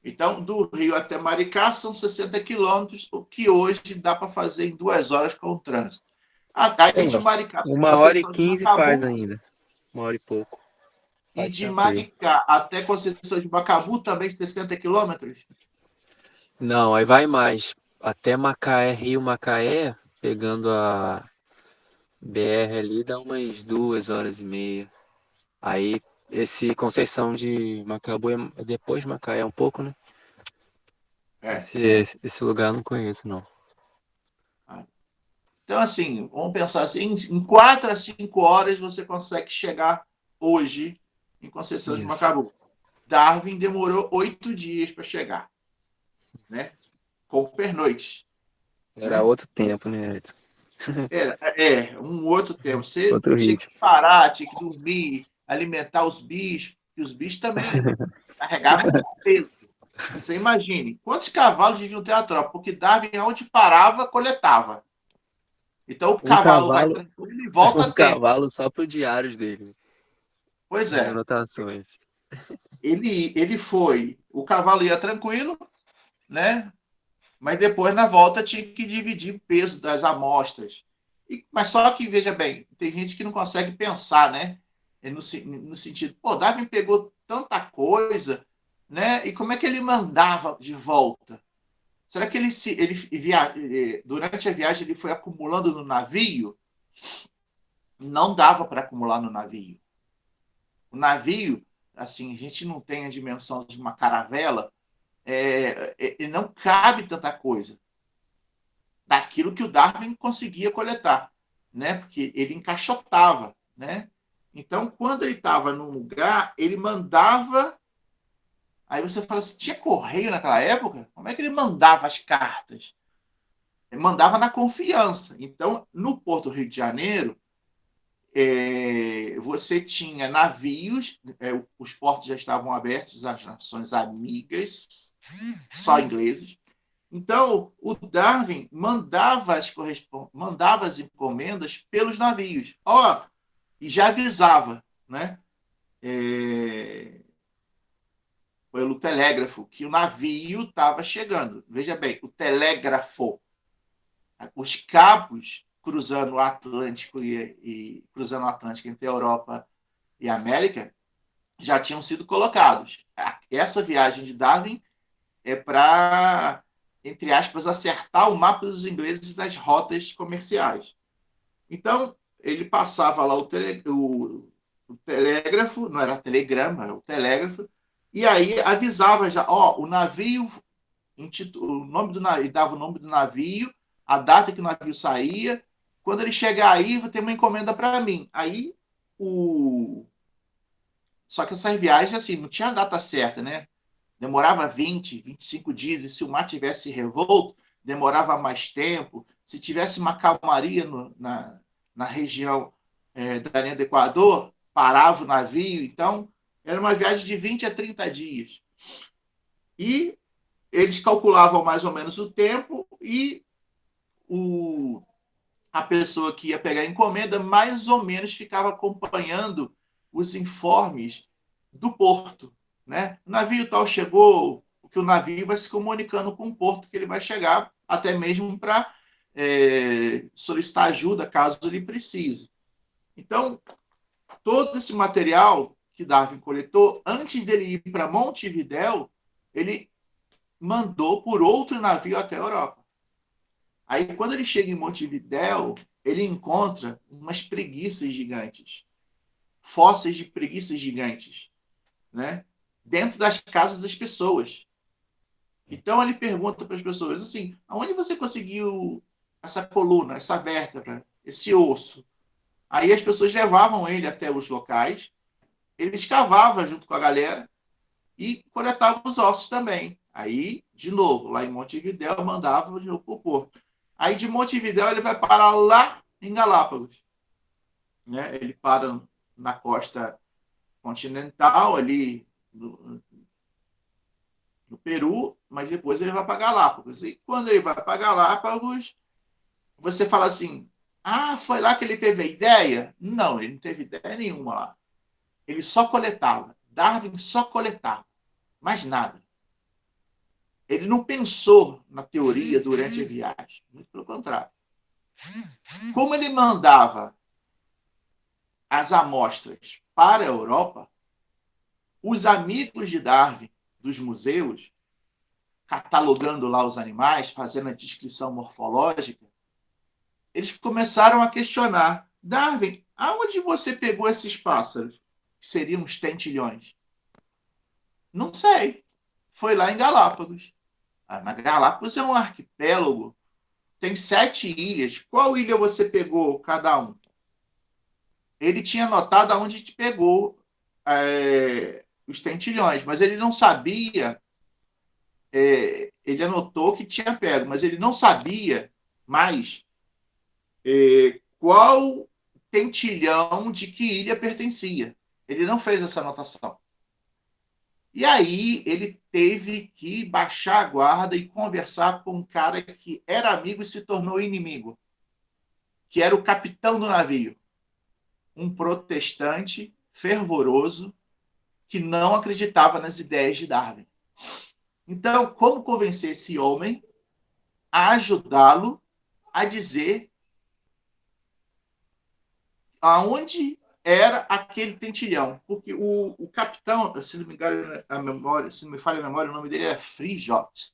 Então, do Rio até Maricá são 60 quilômetros, o que hoje dá para fazer em 2 horas com o trânsito. Aí de Maricá, 1h15 faz ainda. 1h e pouco. E de Maricá até Conceição de Macabu também 60 quilômetros? Não, aí vai mais. Até Macaé, Rio Macaé, pegando a BR ali, dá umas 2h30. Aí Esse Conceição de Macabu é depois de Macaé um pouco, né? Esse lugar eu não conheço, não. Então, assim, vamos pensar assim, em 4 a 5 horas você consegue chegar hoje em Conceição de Macabu. Darwin demorou 8 dias para chegar, né? Com pernoite. Era outro tempo, né, Edson? Um outro tempo. Você Outro tinha ritmo. que parar, tinha que dormir, alimentar os bichos, e os bichos também carregavam peso. Você imagine, quantos cavalos deviam ter a tropa? Porque Darwin, onde parava, coletava. Então o cavalo vai tranquilo e volta a tempo. Cavalo só para os diários dele. Pois é. Anotações. Ele foi, o cavalo ia tranquilo, né? Mas depois, na volta, tinha que dividir o peso das amostras. Mas só que, veja bem, tem gente que não consegue pensar, né? No sentido, Darwin pegou tanta coisa, né? E como é que ele mandava de volta? Será que durante a viagem ele foi acumulando no navio? Não dava para acumular no navio. O navio, assim, a gente não tem a dimensão de uma caravela, não cabe tanta coisa daquilo que o Darwin conseguia coletar, né? Porque ele encaixotava, né? Então, quando ele estava num lugar, ele mandava. Aí você fala assim, tinha correio naquela época? Como é que ele mandava as cartas? Ele mandava na confiança. Então, no Porto Rio de Janeiro, você tinha navios, os portos já estavam abertos às nações amigas, só ingleses. Então, o Darwin mandava as encomendas pelos navios. E já avisava, né? Pelo telégrafo, que o navio estava chegando. Veja bem, o telégrafo. Os cabos cruzando o Atlântico cruzando o Atlântico entre a Europa e a América já tinham sido colocados. Essa viagem de Darwin é para, entre aspas, acertar o mapa dos ingleses das rotas comerciais. Então, ele passava lá o telégrafo, não era telegrama, era o telégrafo, e aí avisava já, o navio, o nome do navio, dava o nome do navio, a data que o navio saía, quando ele chegar aí, vai ter uma encomenda para mim. Aí, só que essas viagens, assim, não tinha a data certa, né? Demorava 20, 25 dias, e se o mar tivesse revolto, demorava mais tempo. Se tivesse uma calmaria na região da linha do Equador, parava o navio. Então, era uma viagem de 20 a 30 dias. E eles calculavam mais ou menos o tempo e a pessoa que ia pegar a encomenda mais ou menos ficava acompanhando os informes do porto, né? O navio tal chegou, porque o navio vai se comunicando com o porto que ele vai chegar, até mesmo para solicitar ajuda caso ele precise. Então, todo esse material que Darwin coletou, antes dele ir para Montevidéu, ele mandou por outro navio até a Europa. Aí, quando ele chega em Montevidéu, ele encontra umas preguiças gigantes, fósseis de preguiças gigantes, né? Dentro das casas das pessoas. Então, ele pergunta para as pessoas assim, aonde você conseguiu essa coluna, essa vértebra, esse osso? Aí as pessoas levavam ele até os locais, ele escavava junto com a galera e coletava os ossos também. Aí, de novo, lá em Montevidéu, mandava de novo para o porto. Aí de Montevidéu ele vai parar lá em Galápagos, né? Ele para na costa continental, ali no Peru, mas depois ele vai para Galápagos. E quando ele vai para Galápagos, você fala assim, foi lá que ele teve a ideia? Não, ele não teve ideia nenhuma lá. Ele só coletava. Darwin só coletava, mais nada. Ele não pensou na teoria durante a viagem, muito pelo contrário. Como ele mandava as amostras para a Europa, os amigos de Darwin, dos museus, catalogando lá os animais, fazendo a descrição morfológica, eles começaram a questionar, Darwin, aonde você pegou esses pássaros? que seriam os tentilhões? Não sei. Foi lá em Galápagos. Mas Galápagos é um arquipélago. Tem 7 ilhas. Qual ilha você pegou, cada um? Ele tinha notado aonde te pegou os tentilhões, mas ele não sabia. Ele anotou que tinha pego, mas ele não sabia mais qual tentilhão de que ilha pertencia. Ele não fez essa anotação. E aí ele teve que baixar a guarda e conversar com um cara que era amigo e se tornou inimigo, que era o capitão do navio, um protestante fervoroso que não acreditava nas ideias de Darwin. Então, como convencer esse homem a ajudá-lo a dizer aonde era aquele tentilhão? Porque o capitão, se não me engano a memória, se não me falha a memória, o nome dele era Frijot.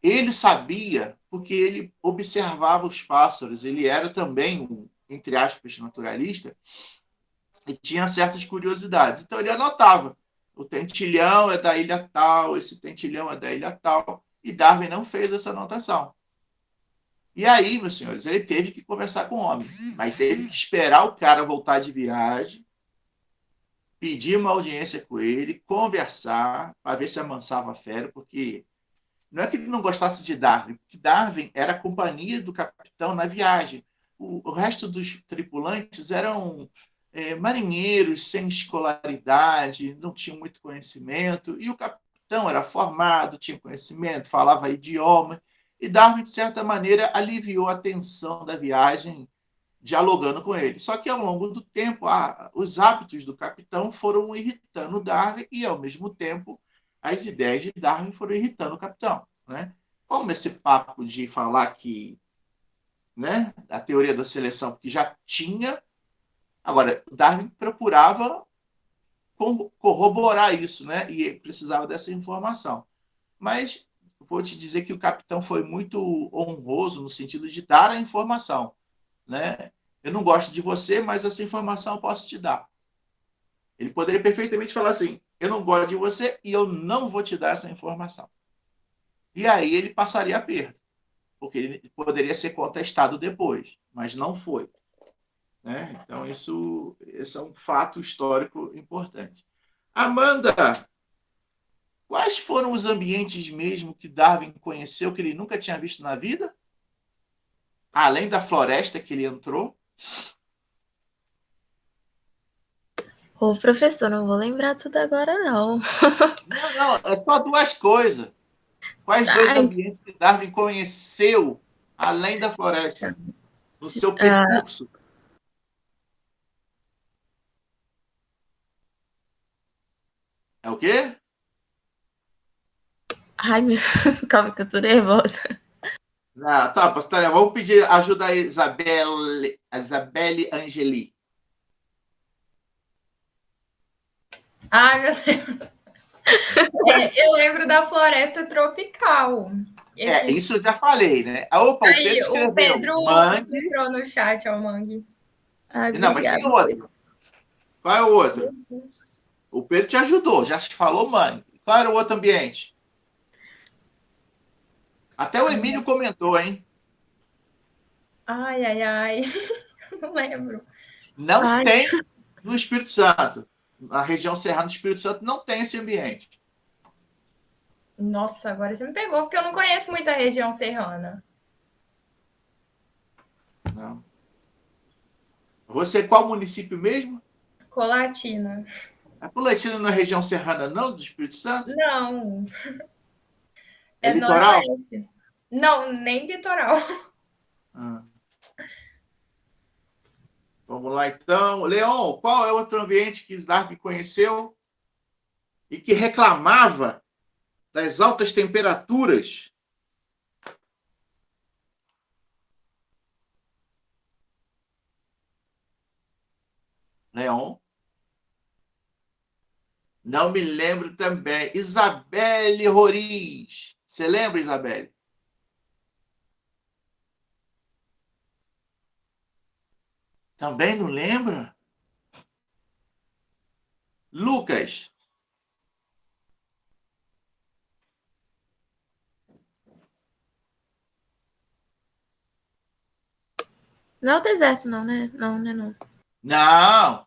Ele sabia porque ele observava os pássaros, ele era também um, entre aspas, naturalista, e tinha certas curiosidades. Então ele anotava, o tentilhão é da ilha tal, esse tentilhão é da ilha tal, e Darwin não fez essa anotação. E aí, meus senhores, ele teve que conversar com o homem, mas teve que esperar o cara voltar de viagem, pedir uma audiência com ele, conversar, para ver se amansava a fera, porque não é que ele não gostasse de Darwin, porque Darwin era a companhia do capitão na viagem. O resto dos tripulantes eram marinheiros sem escolaridade, não tinham muito conhecimento, e o capitão era formado, tinha conhecimento, falava idioma, e Darwin, de certa maneira, aliviou a tensão da viagem dialogando com ele. Só que, ao longo do tempo, os hábitos do capitão foram irritando Darwin e, ao mesmo tempo, as ideias de Darwin foram irritando o capitão. Né? Como esse papo de falar que a teoria da seleção, que já tinha. Agora, Darwin procurava corroborar isso, né? E precisava dessa informação. Mas vou te dizer que o capitão foi muito honroso no sentido de dar a informação. Né? Eu não gosto de você, mas essa informação eu posso te dar. Ele poderia perfeitamente falar assim, eu não gosto de você e eu não vou te dar essa informação. E aí ele passaria a perda, porque ele poderia ser contestado depois, mas não foi. Né? Então, esse é um fato histórico importante. Amanda, quais foram os ambientes mesmo que Darwin conheceu que ele nunca tinha visto na vida? Além da floresta que ele entrou? Ô, professor, não vou lembrar tudo agora, não. Não, é só 2 coisas. Quais 2 ambientes que Darwin conheceu além da floresta, no seu percurso? É o quê? Ai, meu... calma que eu tô nervosa. Tá, Pastor, vamos pedir ajuda a Isabelle Angeli. Ai, meu Deus. Eu lembro da floresta tropical. Isso eu já falei, né? Opa, o Pedro escreveu. O Pedro mangue. entrou no chat, é o mangue. Ai, não, mas tem outro. Qual é o outro? O Pedro te ajudou, já te falou mangue. Qual era o outro ambiente? Até o Emílio comentou, hein? Ai. Não lembro. Não tem no Espírito Santo. Na região serrana do Espírito Santo não tem esse ambiente. Nossa, agora você me pegou, porque eu não conheço muito a região serrana. Não. Você qual município mesmo? Colatina. A Colatina não é região serrana, não, do Espírito Santo? Não. É litoral? Noroeste. Não, nem litoral. Vamos lá, então. Leon, qual é o outro ambiente que Darwin conheceu e que reclamava das altas temperaturas? Leon? Não me lembro também. Isabelle Roriz. Você lembra, Isabelle? Também não lembra? Lucas. Não é o deserto, não, né? Não, né, não. Não.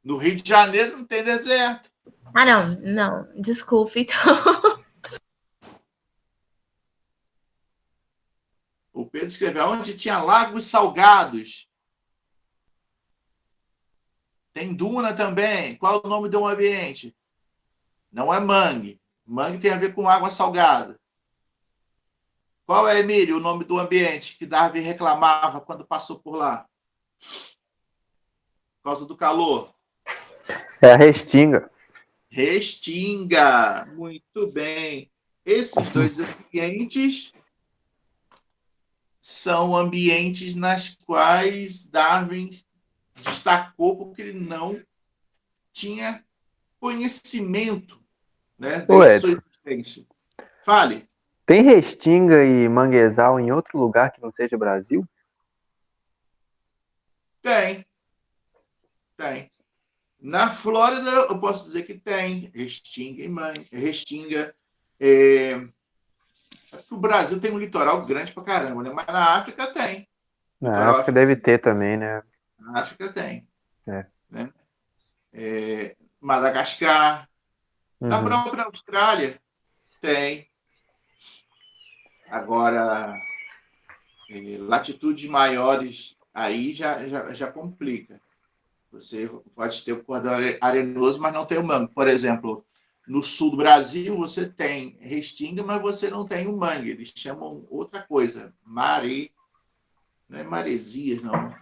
No Rio de Janeiro não tem deserto. Ah, não. Desculpe, então. O Pedro escreveu onde tinha lagos salgados. Tem duna também. Qual é o nome do ambiente? Não é mangue. Mangue tem a ver com água salgada. Qual é, Emílio, o nome do ambiente que Darwin reclamava quando passou por lá? Por causa do calor. É a Restinga. Restinga. Muito bem. Esses dois ambientes são ambientes nas quais Darwin destacou porque ele não tinha conhecimento, né, da Ô, sua Edson, existência. Fale. tem Restinga e Manguezal em outro lugar que não seja Brasil? Tem. Na Flórida, eu posso dizer que tem Restinga e Restinga. O Brasil tem um litoral grande pra caramba, né? Mas na África tem. Na África deve ter também, né? Na África tem. É. Né? Madagascar. Na Uhum. própria Austrália tem. Agora, latitudes maiores aí já complica. Você pode ter o cordão arenoso, mas não tem o mangue. Por exemplo, no sul do Brasil, você tem restinga, mas você não tem o mangue. Eles chamam outra coisa, maré. Não é maresias, não.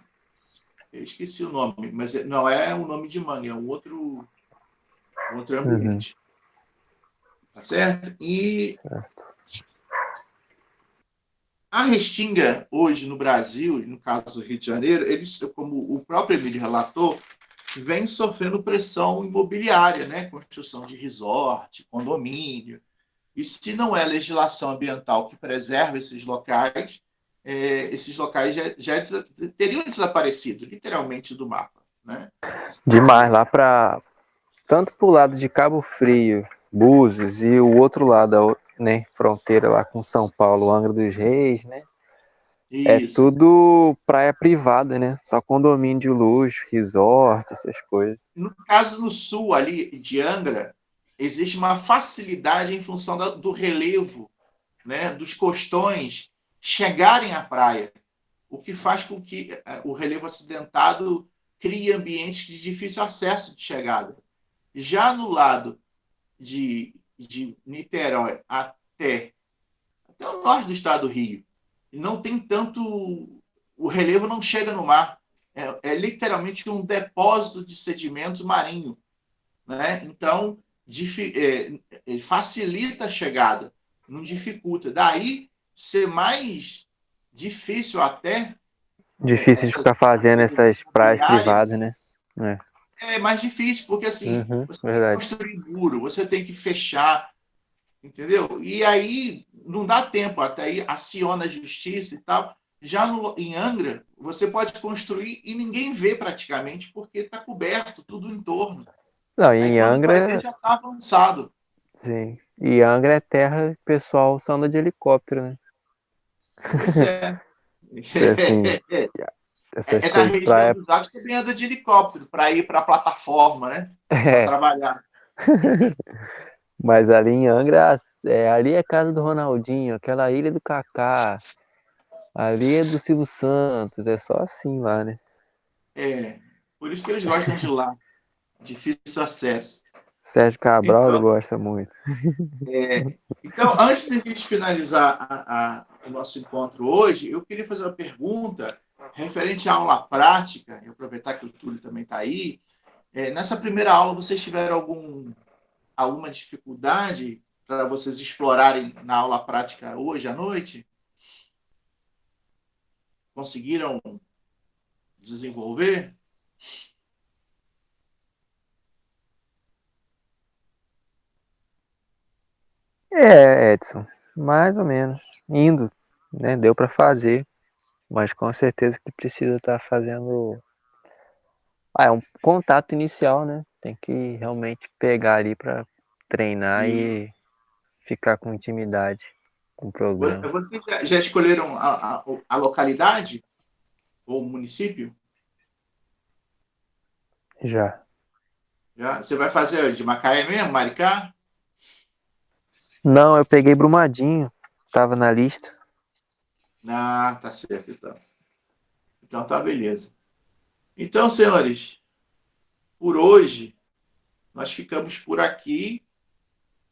Eu esqueci o nome, mas não é o nome de mangue, é um outro ambiente. Tá certo? E a restinga, hoje no Brasil, e no caso do Rio de Janeiro, eles, como o próprio Emílio relatou, vem sofrendo pressão imobiliária, né? Construção de resort, condomínio. E se não é legislação ambiental que preserva esses locais já teriam desaparecido, literalmente, do mapa. Né? Demais, lá para tanto para o lado de Cabo Frio, Búzios, e o outro lado, né, fronteira lá com São Paulo, Angra dos Reis, né? Isso. É tudo praia privada, né? Só condomínio de luxo, resort, essas coisas. No caso, no sul, ali de Angra, existe uma facilidade em função do relevo, né, dos costões chegarem à praia, o que faz com que o relevo acidentado crie ambientes de difícil acesso de chegada. Já no lado de Niterói até o norte do estado do Rio, não tem tanto... O relevo não chega no mar. É literalmente um depósito de sedimento marinho. Né? Então, facilita a chegada, não dificulta. Daí, ser mais difícil até... Difícil de ficar fazendo essas praias privadas, né? É mais difícil, porque assim, você tem que construir muro, você tem que fechar, entendeu? E aí não dá tempo, até aí aciona a justiça e tal. Já em Angra, você pode construir e ninguém vê praticamente, porque está coberto tudo em torno. Não, aí, em Angra... já está avançado. Sim. E Angra é terra que o pessoal só anda de helicóptero, né? Pois é. Assim, essas na região praia... dos lagos que você anda de helicóptero para ir para a plataforma, né? Para trabalhar. Mas ali em Angra, ali é casa do Ronaldinho, aquela ilha do Kaká, ali é do Silvio Santos, é só assim lá, né? Por isso que eles gostam de lá. Difícil acesso. Sérgio Cabral ele gosta muito. Então, antes de a gente finalizar o nosso encontro hoje, eu queria fazer uma pergunta referente à aula prática, e aproveitar que o Túlio também está aí. Nessa primeira aula, vocês tiveram alguma dificuldade para vocês explorarem na aula prática hoje à noite? Conseguiram desenvolver? Edson, mais ou menos. Indo, né? Deu para fazer, mas com certeza que precisa estar fazendo... é um contato inicial, né? Tem que realmente pegar ali para treinar e ficar com intimidade com o programa. Vocês já escolheram a localidade ou o município? Já. Já? Você vai fazer de Macaé mesmo, Maricá? Não, eu peguei Brumadinho. Tava na lista. Ah, tá certo, então. Então tá beleza. Então, senhores, por hoje, nós ficamos por aqui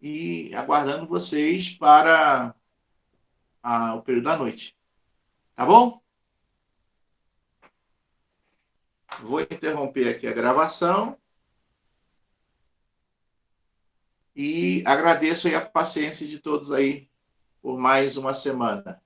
e aguardando vocês para o período da noite. Tá bom? Vou interromper aqui a gravação e agradeço aí a paciência de todos aí por mais uma semana.